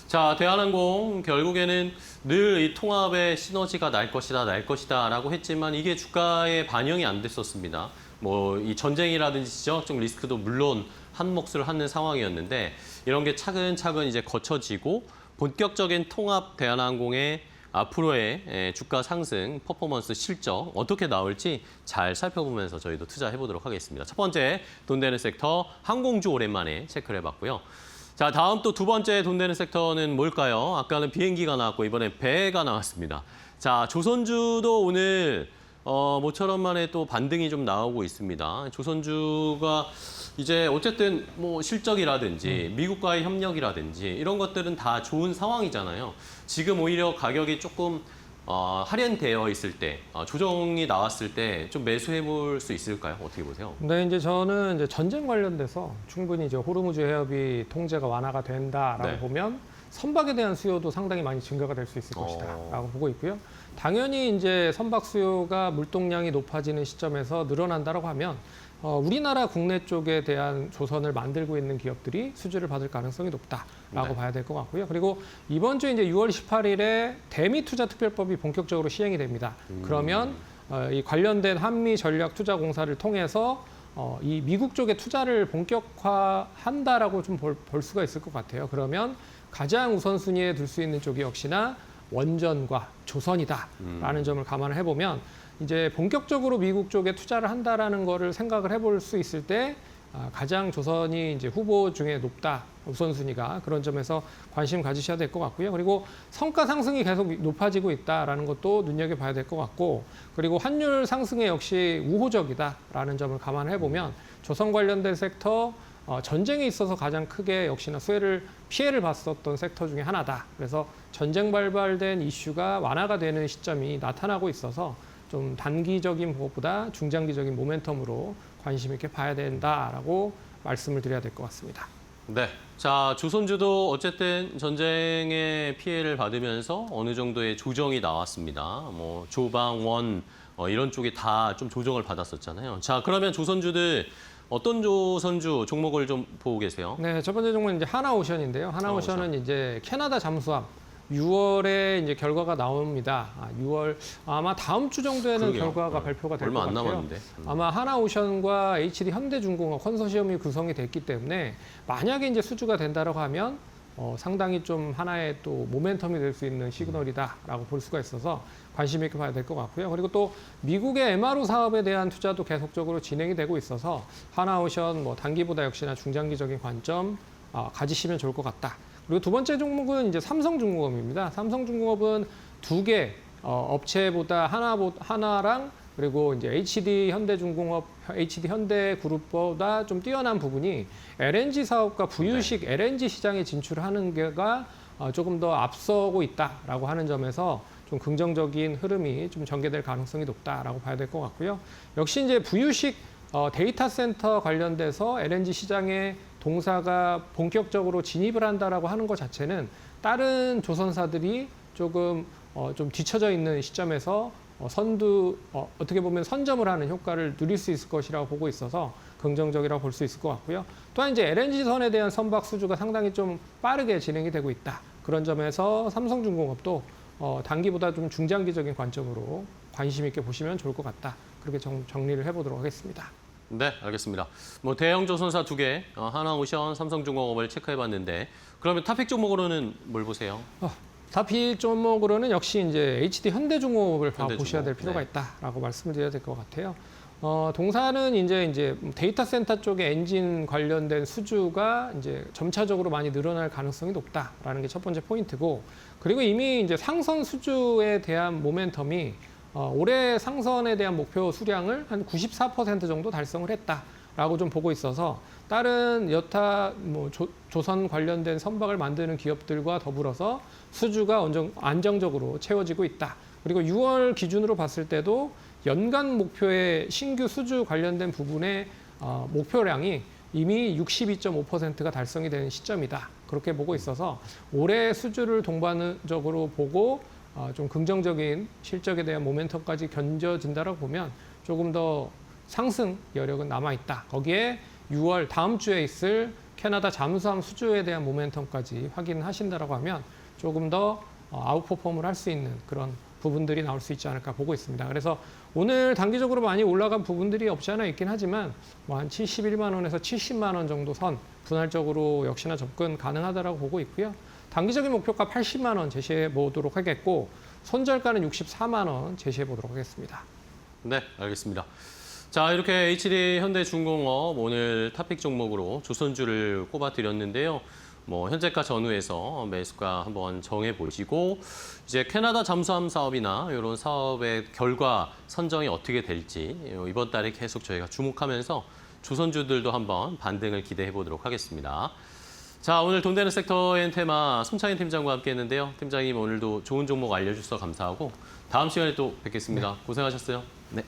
[SPEAKER 2] 자, 대한항공 결국에는 늘 이 통합의 시너지가 날 것이다라고 했지만 이게 주가에 반영이 안 됐었습니다. 뭐 이 전쟁이라든지 지정학적 리스크도 물론 한 몫을 하는 상황이었는데 이런 게 차근차근 이제 거쳐지고 본격적인 통합 대한항공의 앞으로의 주가 상승, 퍼포먼스, 실적 어떻게 나올지 잘 살펴보면서 저희도 투자해 보도록 하겠습니다. 첫 번째 돈 되는 섹터 항공주 오랜만에 체크를 해봤고요. 자, 다음 또 두 번째 돈 되는 섹터는 뭘까요? 아까는 비행기가 나왔고 이번에 배가 나왔습니다. 자, 조선주도 오늘 모처럼 만에 또 반등이 좀 나오고 있습니다. 조선주가 이제 어쨌든 뭐 실적이라든지 미국과의 협력이라든지 이런 것들은 다 좋은 상황이잖아요. 지금 오히려 가격이 조금 할인되어 있을 때, 조정이 나왔을 때 좀 매수해 볼 수 있을까요? 어떻게 보세요?
[SPEAKER 4] 네, 이제 저는 이제 전쟁 관련돼서 충분히 이제 호르무즈 해협이 통제가 완화가 된다라고
[SPEAKER 2] 네.
[SPEAKER 4] 보면 선박에 대한 수요도 상당히 많이 증가가 될 수 있을 것이다라고 보고 있고요. 당연히 이제 선박 수요가 물동량이 높아지는 시점에서 늘어난다라고 하면 우리나라 국내 쪽에 대한 조선을 만들고 있는 기업들이 수주를 받을 가능성이 높다라고
[SPEAKER 2] 네.
[SPEAKER 4] 봐야 될 것 같고요. 그리고 이번 주 이제 6월 18일에 대미 투자 특별법이 본격적으로 시행이 됩니다. 그러면 이 관련된 한미 전략 투자 공사를 통해서 이 미국 쪽에 투자를 본격화한다라고 좀 볼 수가 있을 것 같아요. 그러면 가장 우선순위에 둘 수 있는 쪽이 역시나 원전과 조선이다라는 점을 감안을 해보면 이제 본격적으로 미국 쪽에 투자를 한다라는 거를 생각을 해볼 수 있을 때 가장 조선이 이제 후보 중에 높다 우선순위가 그런 점에서 관심 가지셔야 될 것 같고요. 그리고 성과 상승이 계속 높아지고 있다라는 것도 눈여겨봐야 될 것 같고 그리고 환율 상승에 역시 우호적이다라는 점을 감안해 보면 조선 관련된 섹터 전쟁에 있어서 가장 크게 역시나 피해를 봤었던 섹터 중에 하나다. 그래서 전쟁 발발된 이슈가 완화가 되는 시점이 나타나고 있어서 좀 단기적인 것보다 중장기적인 모멘텀으로 관심 있게 봐야 된다라고 말씀을 드려야 될 것 같습니다.
[SPEAKER 2] 네. 자, 조선주도 어쨌든 전쟁의 피해를 받으면서 어느 정도의 조정이 나왔습니다. 뭐 조방, 원 이런 쪽이 다 좀 조정을 받았었잖아요. 자, 그러면 조선주들 어떤 조선주 종목을 좀 보고 계세요?
[SPEAKER 4] 네, 첫 번째 종목은 이제 하나오션인데요. 하나오션은 이제 캐나다 잠수함 6월에 이제 결과가 나옵니다. 6월 아마 다음 주 정도에는
[SPEAKER 2] 그러게요.
[SPEAKER 4] 결과가 발표가 될 것
[SPEAKER 2] 얼마 안
[SPEAKER 4] 같아요.
[SPEAKER 2] 남았는데.
[SPEAKER 4] 아마 하나오션과 HD 현대중공업 컨소시엄이 구성이 됐기 때문에 만약에 이제 수주가 된다라고 하면 상당히 좀 하나의 또 모멘텀이 될 수 있는 시그널이다라고 볼 수가 있어서 관심 있게 봐야 될 것 같고요. 그리고 또 미국의 MRO 사업에 대한 투자도 계속적으로 진행이 되고 있어서 하나오션 뭐 단기보다 역시나 중장기적인 관점 가지시면 좋을 것 같다. 그리고 두 번째 종목은 이제 삼성중공업입니다. 삼성중공업은 두 개 업체보다 하나랑 그리고 이제 HD 현대중공업, HD 현대그룹보다 좀 뛰어난 부분이 LNG 사업과 부유식 LNG 시장에 진출하는 게가 조금 더 앞서고 있다라고 하는 점에서 좀 긍정적인 흐름이 좀 전개될 가능성이 높다라고 봐야 될 것 같고요. 역시 이제 부유식 데이터 센터 관련돼서 LNG 시장에 동사가 본격적으로 진입을 한다라고 하는 것 자체는 다른 조선사들이 조금 좀 뒤처져 있는 시점에서 어떻게 보면 선점을 하는 효과를 누릴 수 있을 것이라고 보고 있어서 긍정적이라고 볼 수 있을 것 같고요. 또한 이제 LNG선에 대한 선박 수주가 상당히 좀 빠르게 진행이 되고 있다. 그런 점에서 삼성중공업도 단기보다 좀 중장기적인 관점으로 관심 있게 보시면 좋을 것 같다. 그렇게 정리를 해보도록 하겠습니다.
[SPEAKER 2] 네, 알겠습니다. 뭐 대형 조선사 두 개, 하나오션, 삼성중공업을 체크해봤는데 그러면 탑픽 종목으로는 뭘 보세요?
[SPEAKER 4] 탑픽 종목으로는 역시 이제 HD 현대중공업을 보셔야 될 필요가
[SPEAKER 2] 네.
[SPEAKER 4] 있다라고 말씀을 드려야 될 것 같아요. 동사는 이제 데이터 센터 쪽에 엔진 관련된 수주가 이제 점차적으로 많이 늘어날 가능성이 높다라는 게 첫 번째 포인트고, 그리고 이미 이제 상선 수주에 대한 모멘텀이 올해 상선에 대한 목표 수량을 한 94% 정도 달성을 했다라고 좀 보고 있어서 다른 여타 조선 관련된 선박을 만드는 기업들과 더불어서 수주가 안정적으로 채워지고 있다. 그리고 6월 기준으로 봤을 때도 연간 목표의 신규 수주 관련된 부분의 목표량이 이미 62.5%가 달성이 되는 시점이다. 그렇게 보고 있어서 올해 수주를 동반적으로 보고 좀 긍정적인 실적에 대한 모멘텀까지 견뎌진다라고 보면 조금 더 상승 여력은 남아있다. 거기에 6월 다음 주에 있을 캐나다 잠수함 수주에 대한 모멘텀까지 확인하신다라고 하면 조금 더 아웃퍼폼을 할 수 있는 그런 부분들이 나올 수 있지 않을까 보고 있습니다. 그래서 오늘 단기적으로 많이 올라간 부분들이 없지 않아 있긴 하지만 한 71만 원에서 70만 원 정도 선 분할적으로 역시나 접근 가능하다라고 보고 있고요. 단기적인 목표가 80만 원 제시해 보도록 하겠고 손절가는 64만 원 제시해 보도록 하겠습니다.
[SPEAKER 2] 네, 알겠습니다. 자, 이렇게 HD 현대중공업 오늘 탑픽 종목으로 조선주를 꼽아드렸는데요. 현재가 전후에서 매수가 한번 정해보시고 이제 캐나다 잠수함 사업이나 이런 사업의 결과 선정이 어떻게 될지 이번 달에 계속 저희가 주목하면서 조선주들도 한번 반등을 기대해 보도록 하겠습니다. 자, 오늘 돈 되는 섹터의 테마 손창인 팀장과 함께 했는데요. 팀장님 오늘도 좋은 종목 알려주셔서 감사하고 다음 시간에 또 뵙겠습니다. 고생하셨어요. 네.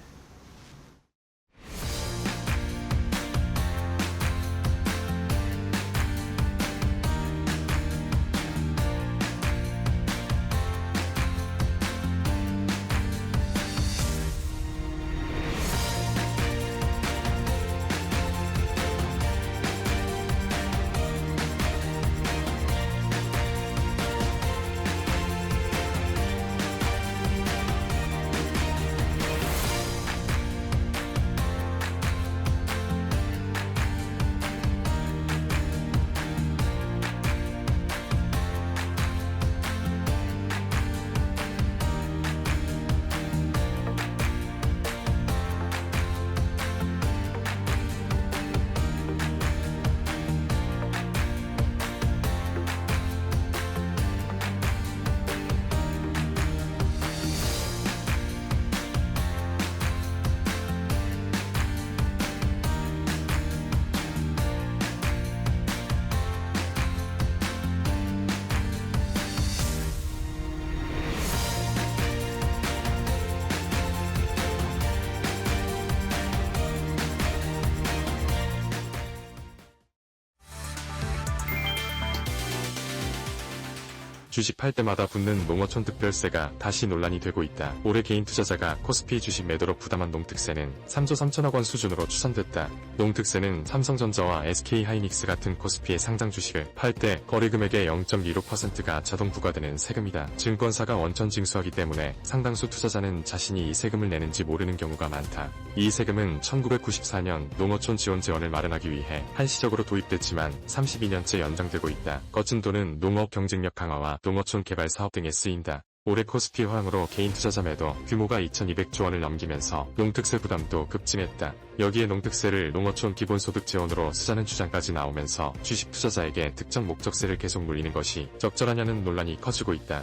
[SPEAKER 5] 주식 팔 때마다 붙는 농어촌 특별세가 다시 논란이 되고 있다. 올해 개인 투자자가 코스피 주식 매도로 부담한 농특세는 3조 3천억 원 수준으로 추산됐다. 농특세는 삼성전자와 SK하이닉스 같은 코스피의 상장 주식을 팔 때 거래금액의 0.15%가 자동 부과되는 세금이다. 증권사가 원천 징수하기 때문에 상당수 투자자는 자신이 이 세금을 내는지 모르는 경우가 많다. 이 세금은 1994년 농어촌 지원재원을 마련하기 위해 한시적으로 도입됐지만 32년째 연장되고 있다. 거친 돈은 농업 경쟁력 강화와 농어촌 개발 사업 등에 쓰인다. 올해 코스피 호황으로 개인 투자자 매도 규모가 2,200조 원을 넘기면서 농특세 부담도 급증했다. 여기에 농특세를 농어촌 기본소득 재원으로 쓰자는 주장까지 나오면서 주식 투자자에게 특정 목적세를 계속 물리는 것이 적절하냐는 논란이 커지고 있다.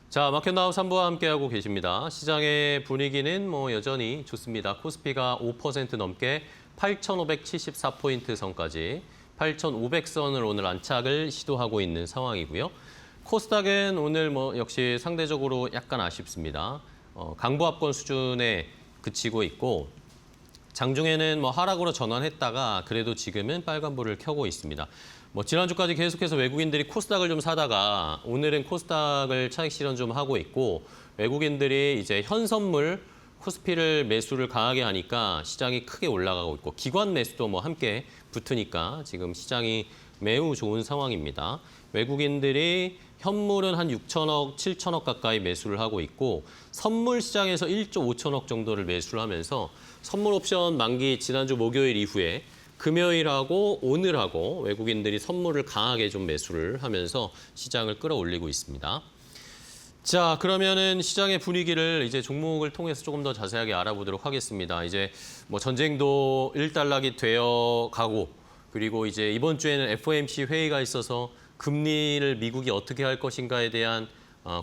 [SPEAKER 2] 자, 마켓나우 3부와 함께하고 계십니다. 시장의 분위기는 여전히 좋습니다. 코스피가 5% 넘게 8,574포인트 선까지 8,500선을 오늘 안착을 시도하고 있는 상황이고요. 코스닥은 오늘 역시 상대적으로 약간 아쉽습니다. 강보합권 수준에 그치고 있고 장중에는 하락으로 전환했다가 그래도 지금은 빨간불을 켜고 있습니다. 지난주까지 계속해서 외국인들이 코스닥을 좀 사다가 오늘은 코스닥을 차익 실현 좀 하고 있고 외국인들이 이제 현선물 코스피를 매수를 강하게 하니까 시장이 크게 올라가고 있고 기관 매수도 함께 붙으니까 지금 시장이 매우 좋은 상황입니다. 외국인들이 현물은 한 6천억, 7천억 가까이 매수를 하고 있고 선물 시장에서 1조 5천억 정도를 매수를 하면서 선물 옵션 만기 지난주 목요일 이후에 금요일하고 오늘하고 외국인들이 선물을 강하게 좀 매수를 하면서 시장을 끌어올리고 있습니다. 자, 그러면은 시장의 분위기를 이제 종목을 통해서 조금 더 자세하게 알아보도록 하겠습니다. 이제 전쟁도 일단락이 되어 가고 그리고 이제 이번 주에는 FOMC 회의가 있어서 금리를 미국이 어떻게 할 것인가에 대한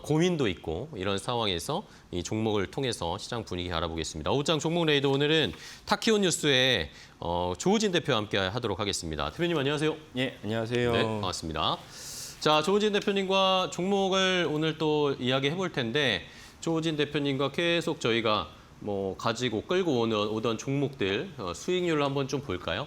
[SPEAKER 2] 고민도 있고 이런 상황에서 이 종목을 통해서 시장 분위기 알아보겠습니다. 오후장 종목 레이더 오늘은 타키오 뉴스의 조우진 대표와 함께 하도록 하겠습니다. 대표님 안녕하세요.
[SPEAKER 6] 예, 안녕하세요.
[SPEAKER 2] 네, 반갑습니다. 자, 조우진 대표님과 종목을 오늘 또 이야기해 볼 텐데 조우진 대표님과 계속 저희가 가지고 끌고 오던 종목들 수익률을 한번 좀 볼까요?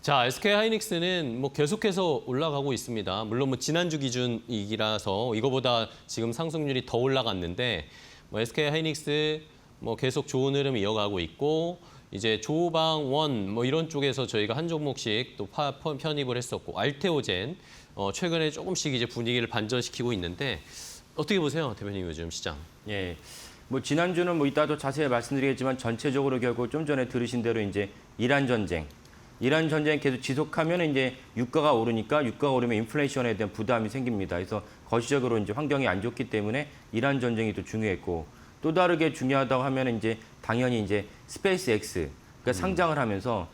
[SPEAKER 2] 자, SK하이닉스는 계속해서 올라가고 있습니다. 물론 지난주 기준이라서 이거보다 지금 상승률이 더 올라갔는데 SK하이닉스 계속 좋은 흐름 이어가고 있고 이제 조방원 이런 쪽에서 저희가 한 종목씩 또 편입을 했었고 알테오젠 최근에 조금씩 이제 분위기를 반전시키고 있는데 어떻게 보세요, 대표님 요즘 시장?
[SPEAKER 6] 예. 지난주는 이따도 자세히 말씀드리겠지만 전체적으로 결국 좀 전에 들으신 대로 이제 이란 전쟁 계속 지속하면 이제 유가가 오르니까 유가가 오르면 인플레이션에 대한 부담이 생깁니다. 그래서 거시적으로 이제 환경이 안 좋기 때문에 이란 전쟁이 또 중요했고 또 다르게 중요하다고 하면 이제 당연히 이제 스페이스 X가 상장을 하면서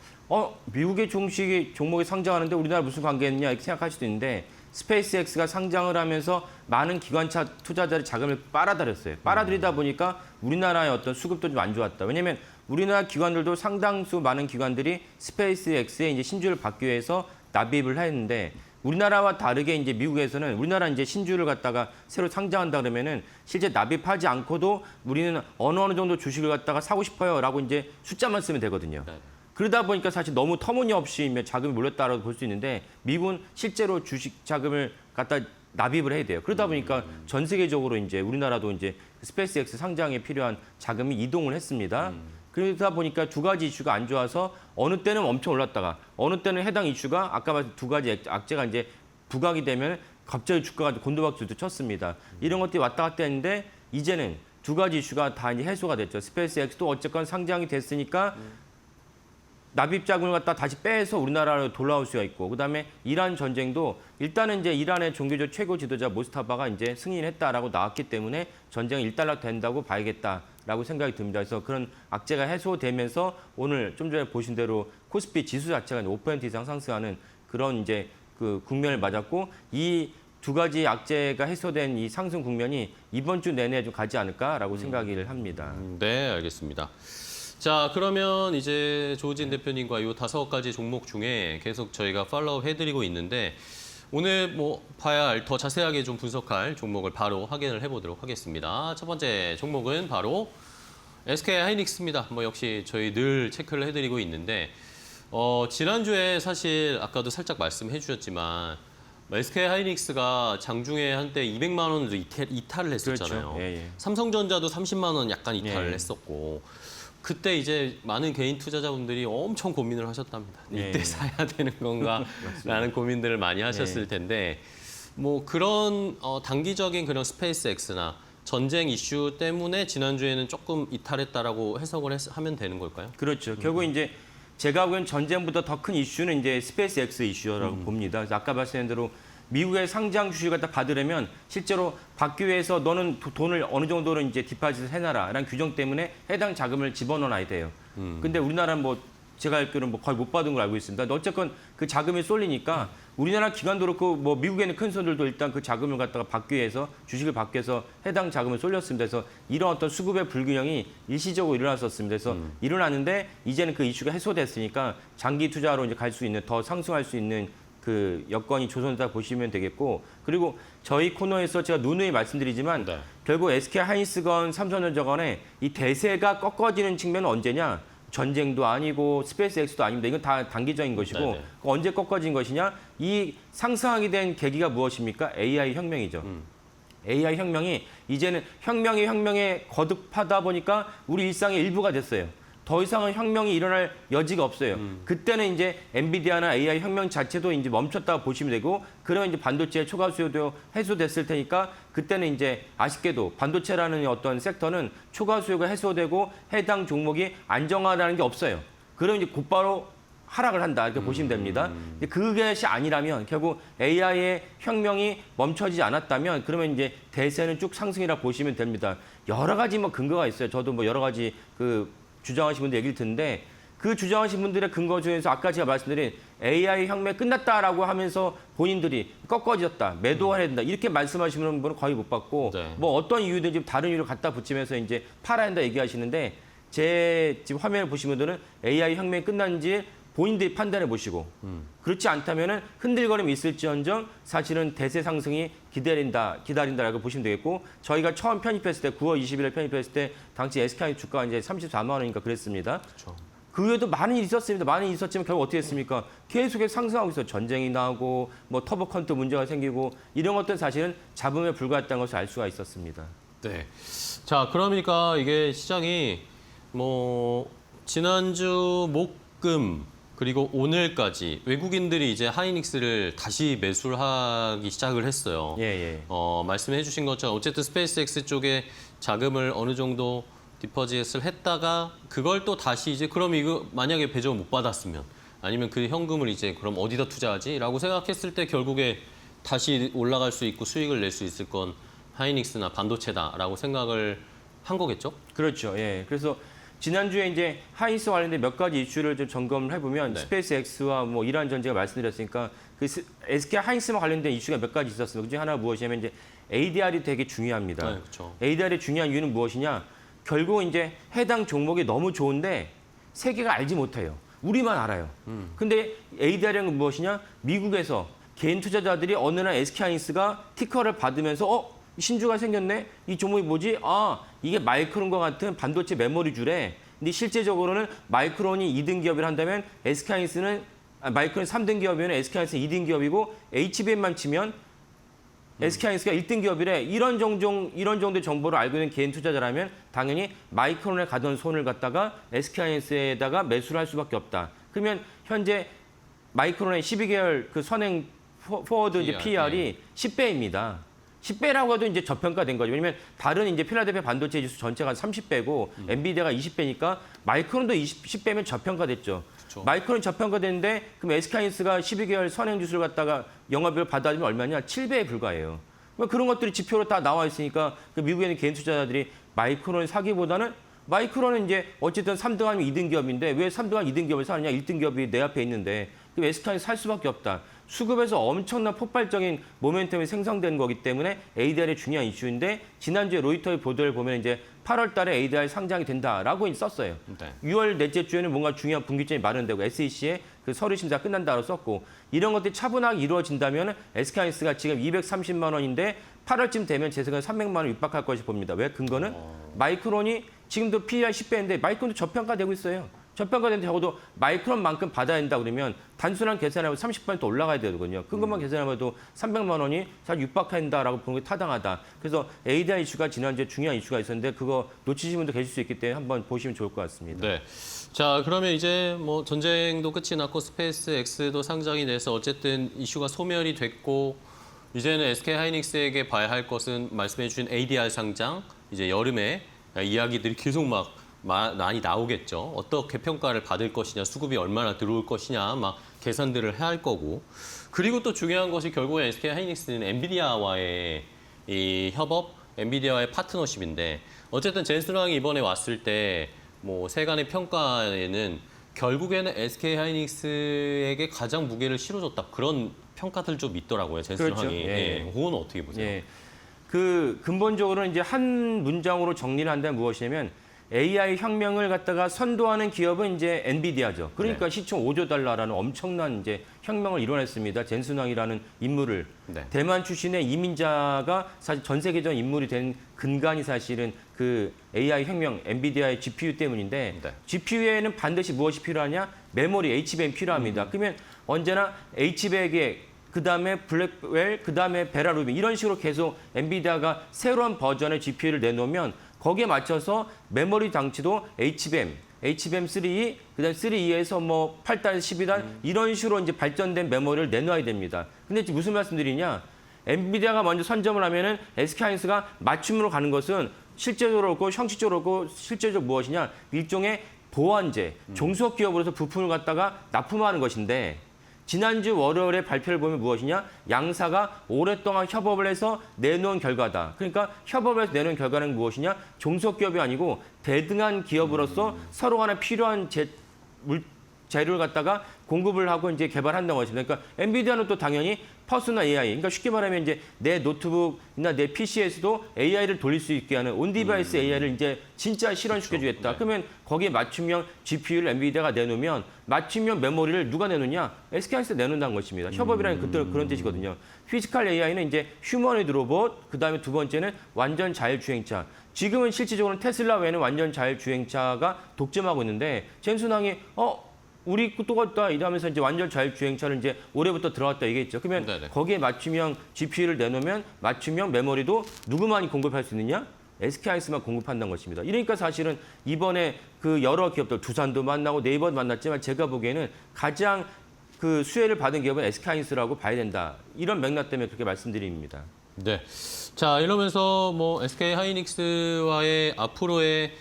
[SPEAKER 6] 미국의 종목이 상장하는데 우리나라 무슨 관계 있느냐 이렇게 생각할 수도 있는데 스페이스 X가 상장을 하면서 많은 기관차 투자자의 자금을 빨아들였어요. 빨아들이다 보니까 우리나라의 어떤 수급도 좀 안 좋았다. 왜냐하면 우리나라 기관들도 상당수 많은 기관들이 스페이스 X에 이제 신주를 받기 위해서 납입을 했는데 우리나라와 다르게 이제 미국에서는 우리나라 이제 신주를 갖다가 새로 상장한다 그러면은 실제 납입하지 않고도 우리는 어느 정도 주식을 갖다가 사고 싶어요라고 이제 숫자만 쓰면 되거든요.
[SPEAKER 2] 네.
[SPEAKER 6] 그러다 보니까 사실 너무 터무니없이 자금이 몰렸다라고 볼 수 있는데 미국은 실제로 주식 자금을 갖다 납입을 해야 돼요. 그러다 보니까 전 세계적으로 이제 우리나라도 이제 스페이스X 상장에 필요한 자금이 이동을 했습니다. 그러다 보니까 두 가지 이슈가 안 좋아서 어느 때는 엄청 올랐다가 어느 때는 해당 이슈가 아까 말씀 두 가지 악재가 이제 부각이 되면 갑자기 주가가 곤두박질도 쳤습니다. 이런 것들이 왔다 갔다 했는데 이제는 두 가지 이슈가 다 이제 해소가 됐죠. 스페이스X도 어쨌건 상장이 됐으니까 납입 자금을 갖다 다시 빼서 우리나라로 돌아올 수가 있고 그다음에 이란 전쟁도 일단은 이제 이란의 종교적 최고 지도자 모스타바가 이제 승인했다라고 나왔기 때문에 전쟁이 일단락 된다고 봐야겠다라고 생각이 듭니다. 그래서 그런 악재가 해소되면서 오늘 좀 전에 보신 대로 코스피 지수 자체가 5% 이상 상승하는 그런 이제 그 국면을 맞았고 이 두 가지 악재가 해소된 이 상승 국면이 이번 주 내내 좀 가지 않을까라고 생각을 합니다.
[SPEAKER 2] 네, 알겠습니다. 자, 그러면 이제 조우진 대표님과 이 5가지 종목 중에 계속 저희가 팔로우 해드리고 있는데 오늘 봐야 할 더 자세하게 좀 분석할 종목을 바로 확인을 해보도록 하겠습니다. 첫 번째 종목은 바로 SK하이닉스입니다. 역시 저희 늘 체크를 해드리고 있는데 지난주에 사실 아까도 살짝 말씀해 주셨지만 SK하이닉스가 장중에 한때 200만 원으로 이탈을 했었잖아요.
[SPEAKER 6] 그렇죠. 예.
[SPEAKER 2] 삼성전자도 30만 원 약간 이탈을
[SPEAKER 6] 예.
[SPEAKER 2] 했었고 그때 이제 많은 개인 투자자분들이 엄청 고민을 하셨답니다. 이때 사야 되는 건가라는 고민들을 많이 하셨을 텐데 뭐 그런 단기적인 그런 스페이스X나 전쟁 이슈 때문에 지난주에는 조금 이탈했다라고 해석을 하면 되는 걸까요?
[SPEAKER 6] 그렇죠. 결국 이제 제가 보기엔 전쟁보다 더 큰 이슈는 이제 스페이스X 이슈라고 봅니다. 그래서 아까 말씀드린 대로 미국의 상장 주식을 갖다 받으려면 실제로 받기 위해서 너는 돈을 어느 정도로 이제 디파짓을 해놔라라는 규정 때문에 해당 자금을 집어넣어놔야 돼요. 근데 우리나라는 뭐 제가 알기로는 뭐 거의 못 받은 걸 알고 있습니다. 근데 어쨌건 그 자금이 쏠리니까 우리나라 기관도 그렇고 뭐 미국에 있는 큰 손들도 일단 그 자금을 갖다가 받기 위해서 주식을 받기 위해서 해당 자금을 쏠렸습니다. 그래서 이런 어떤 수급의 불균형이 일시적으로 일어났었습니다. 그래서 일어났는데 이제는 그 이슈가 해소됐으니까 장기 투자로 이제 갈 수 있는 더 상승할 수 있는 그 여건이 조성됐다 보시면 되겠고 그리고 저희 코너에서 제가 누누이 말씀드리지만
[SPEAKER 2] 네.
[SPEAKER 6] 결국 SK 하이닉스건 삼성전자건의 이 대세가 꺾어지는 측면은 언제냐? 전쟁도 아니고 스페이스X도 아닙니다. 이건 다 단기적인 것이고
[SPEAKER 2] 네네.
[SPEAKER 6] 언제 꺾어진 것이냐? 이 상승하게 된 계기가 무엇입니까? AI 혁명이죠. AI 혁명이 이제는 혁명에 거듭하다 보니까 우리 일상의 일부가 됐어요. 더 이상은 혁명이 일어날 여지가 없어요. 그때는 이제 엔비디아나 AI 혁명 자체도 이제 멈췄다고 보시면 되고, 그러면 이제 반도체 초과 수요도 해소됐을 테니까 그때는 이제 아쉽게도 반도체라는 어떤 섹터는 초과 수요가 해소되고 해당 종목이 안정화라는 게 없어요. 그러면 이제 곧바로 하락을 한다 이렇게 보시면 됩니다. 근데 그것이 아니라면 결국 AI의 혁명이 멈춰지지 않았다면 그러면 이제 대세는 쭉 상승이라 보시면 됩니다. 여러 가지 뭐 근거가 있어요. 저도 뭐 여러 가지 그 주장하신 분들 얘기를 듣는데 그 주장하신 분들의 근거 중에서 아까 제가 말씀드린 AI 혁명 끝났다라고 하면서 본인들이 꺾어졌다, 매도해야 된다 이렇게 말씀하시는 분은 거의 못 봤고
[SPEAKER 2] 네.
[SPEAKER 6] 뭐 어떤 이유든지 다른 이유를 갖다 붙이면서 이제 팔아야 한다 얘기하시는데 제 지금 화면을 보시는 분들은 AI 혁명이 끝난지 본인들이 판단해 보시고 그렇지 않다면은 흔들거림이 있을지언정 사실은 대세 상승이 기다린다라고 보시면 되겠고 저희가 처음 편입했을 때 9월 20일에 편입했을 때 당시 SK 주가가 이제 34만 원인가 그랬습니다.
[SPEAKER 2] 그렇죠.
[SPEAKER 6] 그 외에도 많이 있었습니다. 많이 있었지만 결국 어떻게 했습니까? 계속 상승하고 있어요. 전쟁이 나고 뭐 터보 컨트 문제가 생기고 이런 것들은 사실은 잡음에 불과했다는 것을 알 수가 있었습니다.
[SPEAKER 2] 네. 자, 그러니까 이게 시장이 뭐 지난주 목금 그리고 오늘까지 외국인들이 이제 하이닉스를 다시 매수를 하기 시작을 했어요.
[SPEAKER 6] 예.
[SPEAKER 2] 말씀해 주신 것처럼 어쨌든 스페이스X 쪽에 자금을 어느 정도 디퍼짓을 했다가 그걸 또 다시 이제 그럼 이거 만약에 배정을 못 받았으면 아니면 그 현금을 이제 그럼 어디다 투자하지라고 생각했을 때 결국에 다시 올라갈 수 있고 수익을 낼 수 있을 건 하이닉스나 반도체다라고 생각을 한 거겠죠?
[SPEAKER 6] 그렇죠. 예. 그래서 지난주에 이제 하이닉스 관련된 몇 가지 이슈를 좀 점검을 해보면
[SPEAKER 2] 네.
[SPEAKER 6] 스페이스X와 뭐 이란 전쟁을 말씀드렸으니까 그 SK 하이닉스와 관련된 이슈가 몇 가지 있었습니다. 그중에 하나 무엇이냐면 이제 ADR이 되게 중요합니다.
[SPEAKER 2] 네, 그렇죠.
[SPEAKER 6] ADR이 중요한 이유는 무엇이냐? 결국 이제 해당 종목이 너무 좋은데 세계가 알지 못해요. 우리만 알아요. 근데 ADR은 무엇이냐? 미국에서 개인 투자자들이 어느 날 SK 하이닉스가 티커를 받으면서 신주가 생겼네? 이 종목이 뭐지? 아, 이게 마이크론과 같은 반도체 메모리주래. 근데 실제적으로는 마이크론이 2등 기업을 한다면 SK 하이닉스는 마이크론이 3등 기업이면 SK 하이닉스는 2등 기업이고 HBM만 치면 SK 하이닉스가 1등 기업이래. 이런 정도의 정보를 알고 있는 개인 투자자라면 당연히 마이크론에 가던 손을 갖다가 SK 하이닉스에다가 매수를 할 수밖에 없다. 그러면 현재 마이크론의 12개월 그 선행 포워드 이제 PER이 10배입니다. 10배라고 해도 이제 저평가된 거죠. 왜냐면 다른 이제 필라델피아 반도체 지수 전체가 30배고 엔비디아가 20배니까 마이크론도 10배면 저평가됐죠.
[SPEAKER 2] 그렇죠.
[SPEAKER 6] 마이크론 저평가됐는데 그럼 SK하이닉스가 12개월 선행 지수를 갖다가 영업이익을 받아들이면 얼마냐? 7배에 불과해요. 그런 것들이 지표로 다 나와 있으니까 그 미국에 있는 개인 투자자들이 마이크론을 사기보다는 마이크론은 이제 어쨌든 3등 아니면 2등 기업인데 왜 3등 아니면 2등 기업을 사느냐? 1등 기업이 내 앞에 있는데 그럼 SK하이닉스 살 수밖에 없다. 수급에서 엄청난 폭발적인 모멘텀이 생성된 거기 때문에 ADR이 중요한 이슈인데 지난주에 로이터의 보도를 보면 이제 8월 달에 ADR 상장이 된다라고 썼어요.
[SPEAKER 2] 네.
[SPEAKER 6] 6월 넷째 주에는 뭔가 중요한 분기점이 마련되고 SEC의 그 서류 심사 끝난다고 썼고 이런 것들이 차분하게 이루어진다면 SK하이닉스가 지금 230만 원인데 8월쯤 되면 제 생각에 300만 원 육박할 것이 봅니다. 왜? 근거는 마이크론이 지금도 PER 10배인데 마이크론도 저평가되고 있어요. 저평가되는데 적어도 마이크론만큼 받아야 된다 그러면 단순한 계산하면 30% 올라가야 되거든요. 큰 것만 계산하면 300만 원이 잘 육박한다라고 보는 게 타당하다. 그래서 ADR 이슈가 지난주에 중요한 이슈가 있었는데 그거 놓치신 분도 계실 수 있기 때문에 한번 보시면 좋을 것 같습니다.
[SPEAKER 2] 네. 자, 그러면 이제 뭐 전쟁도 끝이 났고 스페이스X도 상장이 돼서 어쨌든 이슈가 소멸이 됐고 이제는 SK 하이닉스에게 봐야 할 것은 말씀해 주신 ADR 상장, 이제 여름에 이야기들이 계속 막 많이 나오겠죠. 어떻게 평가를 받을 것이냐, 수급이 얼마나 들어올 것이냐, 막 계산들을 해야 할 거고. 그리고 또 중요한 것이 결국에 SK 하이닉스는 엔비디아와의 이 협업, 엔비디아와의 파트너십인데 어쨌든 젠슨 황이 이번에 왔을 때 뭐 세간의 평가에는 결국에는 SK 하이닉스에게 가장 무게를 실어줬다. 그런 평가들 좀 있더라고요. 젠슨
[SPEAKER 6] 그렇죠.
[SPEAKER 2] 황이.
[SPEAKER 6] 예.
[SPEAKER 2] 그건 어떻게 보세요?
[SPEAKER 6] 예. 그 근본적으로는 이제 한 문장으로 정리를 한다면 무엇이냐면 AI 혁명을 갖다가 선도하는 기업은 이제 엔비디아죠. 그러니까 시총 5조 달러라는 엄청난 이제 혁명을 이뤄냈습니다. 젠슨 황이라는 인물을
[SPEAKER 2] 네.
[SPEAKER 6] 대만 출신의 이민자가 사실 전 세계적 인물이 된 근간이 사실은 그 AI 혁명 엔비디아의 GPU 때문인데
[SPEAKER 2] 네.
[SPEAKER 6] GPU에는 반드시 무엇이 필요하냐? 메모리 HBM 필요합니다. 그러면 언제나 HBM에 그다음에 블랙웰, 그다음에 베라루비 이런 식으로 계속 엔비디아가 새로운 버전의 GPU를 내놓으면 거기에 맞춰서 메모리 장치도 HBM3, 그다음 3E에서 뭐 8단, 12단 이런 식으로 이제 발전된 메모리를 내놔야 됩니다. 근데 지금 무슨 말씀드리냐? 엔비디아가 먼저 선점을 하면은 SK하이닉스가 맞춤으로 가는 것은 실제적으로 그렇고 형식적으로 그렇고 실제적으로 무엇이냐? 일종의 보완제, 종속 기업으로서 부품을 갖다가 납품하는 것인데 지난주 월요일에 발표를 보면 무엇이냐? 양사가 오랫동안 협업을 해서 내놓은 결과다. 그러니까 협업을 해서 내놓은 결과는 무엇이냐? 종속기업이 아니고 대등한 기업으로서 서로 간에 필요한 재료를 갖다가 공급을 하고 이제 개발한다는 것입니다. 그러니까 엔비디아는 또 당연히 퍼스널 AI, 그러니까 쉽게 말하면 이제 내 노트북이나 내 PC에서도 AI를 돌릴 수 있게 하는 온디바이스 AI를 이제 진짜 실현시켜주겠다.
[SPEAKER 2] 네.
[SPEAKER 6] 그러면 거기에 맞춤형 GPU를 엔비디아가 내놓으면 맞춤형 메모리를 누가 내놓냐? SK하이닉스가 내놓는다는 것입니다. 협업이라는 그런 뜻이거든요. 피지컬 AI는 이제 휴머노이드 로봇, 그다음에 두 번째는 완전 자율주행차. 지금은 실질적으로는 테슬라 외에는 완전 자율주행차가 독점하고 있는데 젠슨 황이 우리 똑같다 이러면서 이제 완전 자율주행차를 이제 올해부터 들어갔다 얘기했죠. 그러면
[SPEAKER 2] 네네.
[SPEAKER 6] 거기에 맞춤형 GPU를 내놓으면 맞춤형 메모리도 누구만이 공급할 수 있느냐? SK하이닉스만 공급한다는 것입니다. 이러니까 사실은 이번에 그 여러 기업들 두산도 만나고 네이버도 만났지만 제가 보기에는 가장 그 수혜를 받은 기업은 SK하이닉스라고 봐야 된다. 이런 맥락 때문에 그렇게 말씀드립니다.
[SPEAKER 2] 네. 자, 이러면서 뭐 SK 하이닉스와의 앞으로의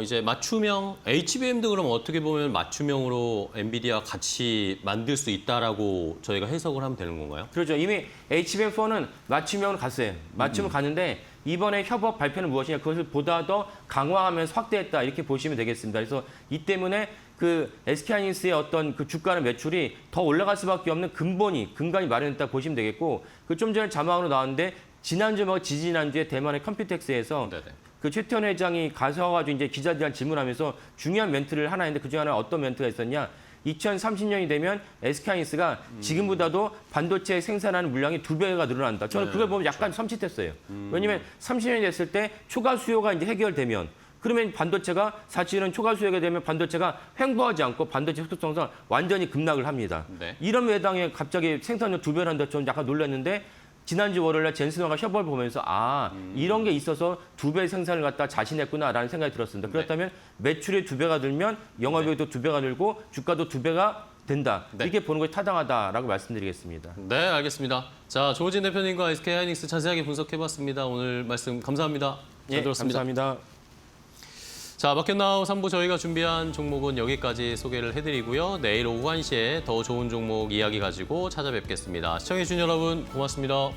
[SPEAKER 2] 이제 맞춤형 HBM도 그럼 어떻게 보면 맞춤형으로 엔비디아 같이 만들 수 있다라고 저희가 해석을 하면 되는 건가요?
[SPEAKER 6] 그렇죠. 이미 HBM4는 맞춤형으로 갔어요. 맞춤을 갔는데 이번에 협업 발표는 무엇이냐? 그것을 보다 더 강화하면서 확대했다 이렇게 보시면 되겠습니다. 그래서 이 때문에 그 SK하이닉스의 어떤 그 주가는 매출이 더 올라갈 수밖에 없는 근간이 마련됐다 보시면 되겠고 그 좀 전에 자막으로 나왔는데 지난주 뭐 지지난주에 대만의 컴퓨텍스에서
[SPEAKER 2] 네네.
[SPEAKER 6] 그 최태원 회장이 가서가지고 이제 기자들한테 질문하면서 중요한 멘트를 하나 했는데 그중에 하나 어떤 멘트가 있었냐? 2030년이 되면 SK하이닉스가 지금보다도 반도체 생산하는 물량이 2배가 늘어난다. 저는 그걸 보면 약간 섬찟했어요. 왜냐하면 30년이 됐을 때 초과 수요가 이제 해결되면 그러면 반도체가 사실은 초과 수요가 되면 반도체가 횡보하지 않고 반도체 흡수성상 완전히 급락을 합니다.
[SPEAKER 2] 네.
[SPEAKER 6] 이런 매당에 갑자기 생산量 2배를 한다. 저는 약간 놀랐는데 지난주 월요일에 젠슨 황과 협업을 보면서 이런 게 있어서 2배 생산을 갖다 자신했구나라는 생각이 들었습니다. 그렇다면 매출이 2배가 늘면 영업이익도 2배가 늘고 주가도 2배가 된다.
[SPEAKER 2] 네.
[SPEAKER 6] 이렇게 보는 것이 타당하다라고 말씀드리겠습니다.
[SPEAKER 2] 네, 알겠습니다. 자, 조호진 대표님과 SK 하이닉스 자세하게 분석해봤습니다. 오늘 말씀 감사합니다. 잘 들었습니다.
[SPEAKER 6] 감사합니다.
[SPEAKER 2] 자, 마켓나우 3부 저희가 준비한 종목은 여기까지 소개를 해드리고요. 내일 오후 1시에 더 좋은 종목 이야기 가지고 찾아뵙겠습니다. 시청해주신 여러분 고맙습니다.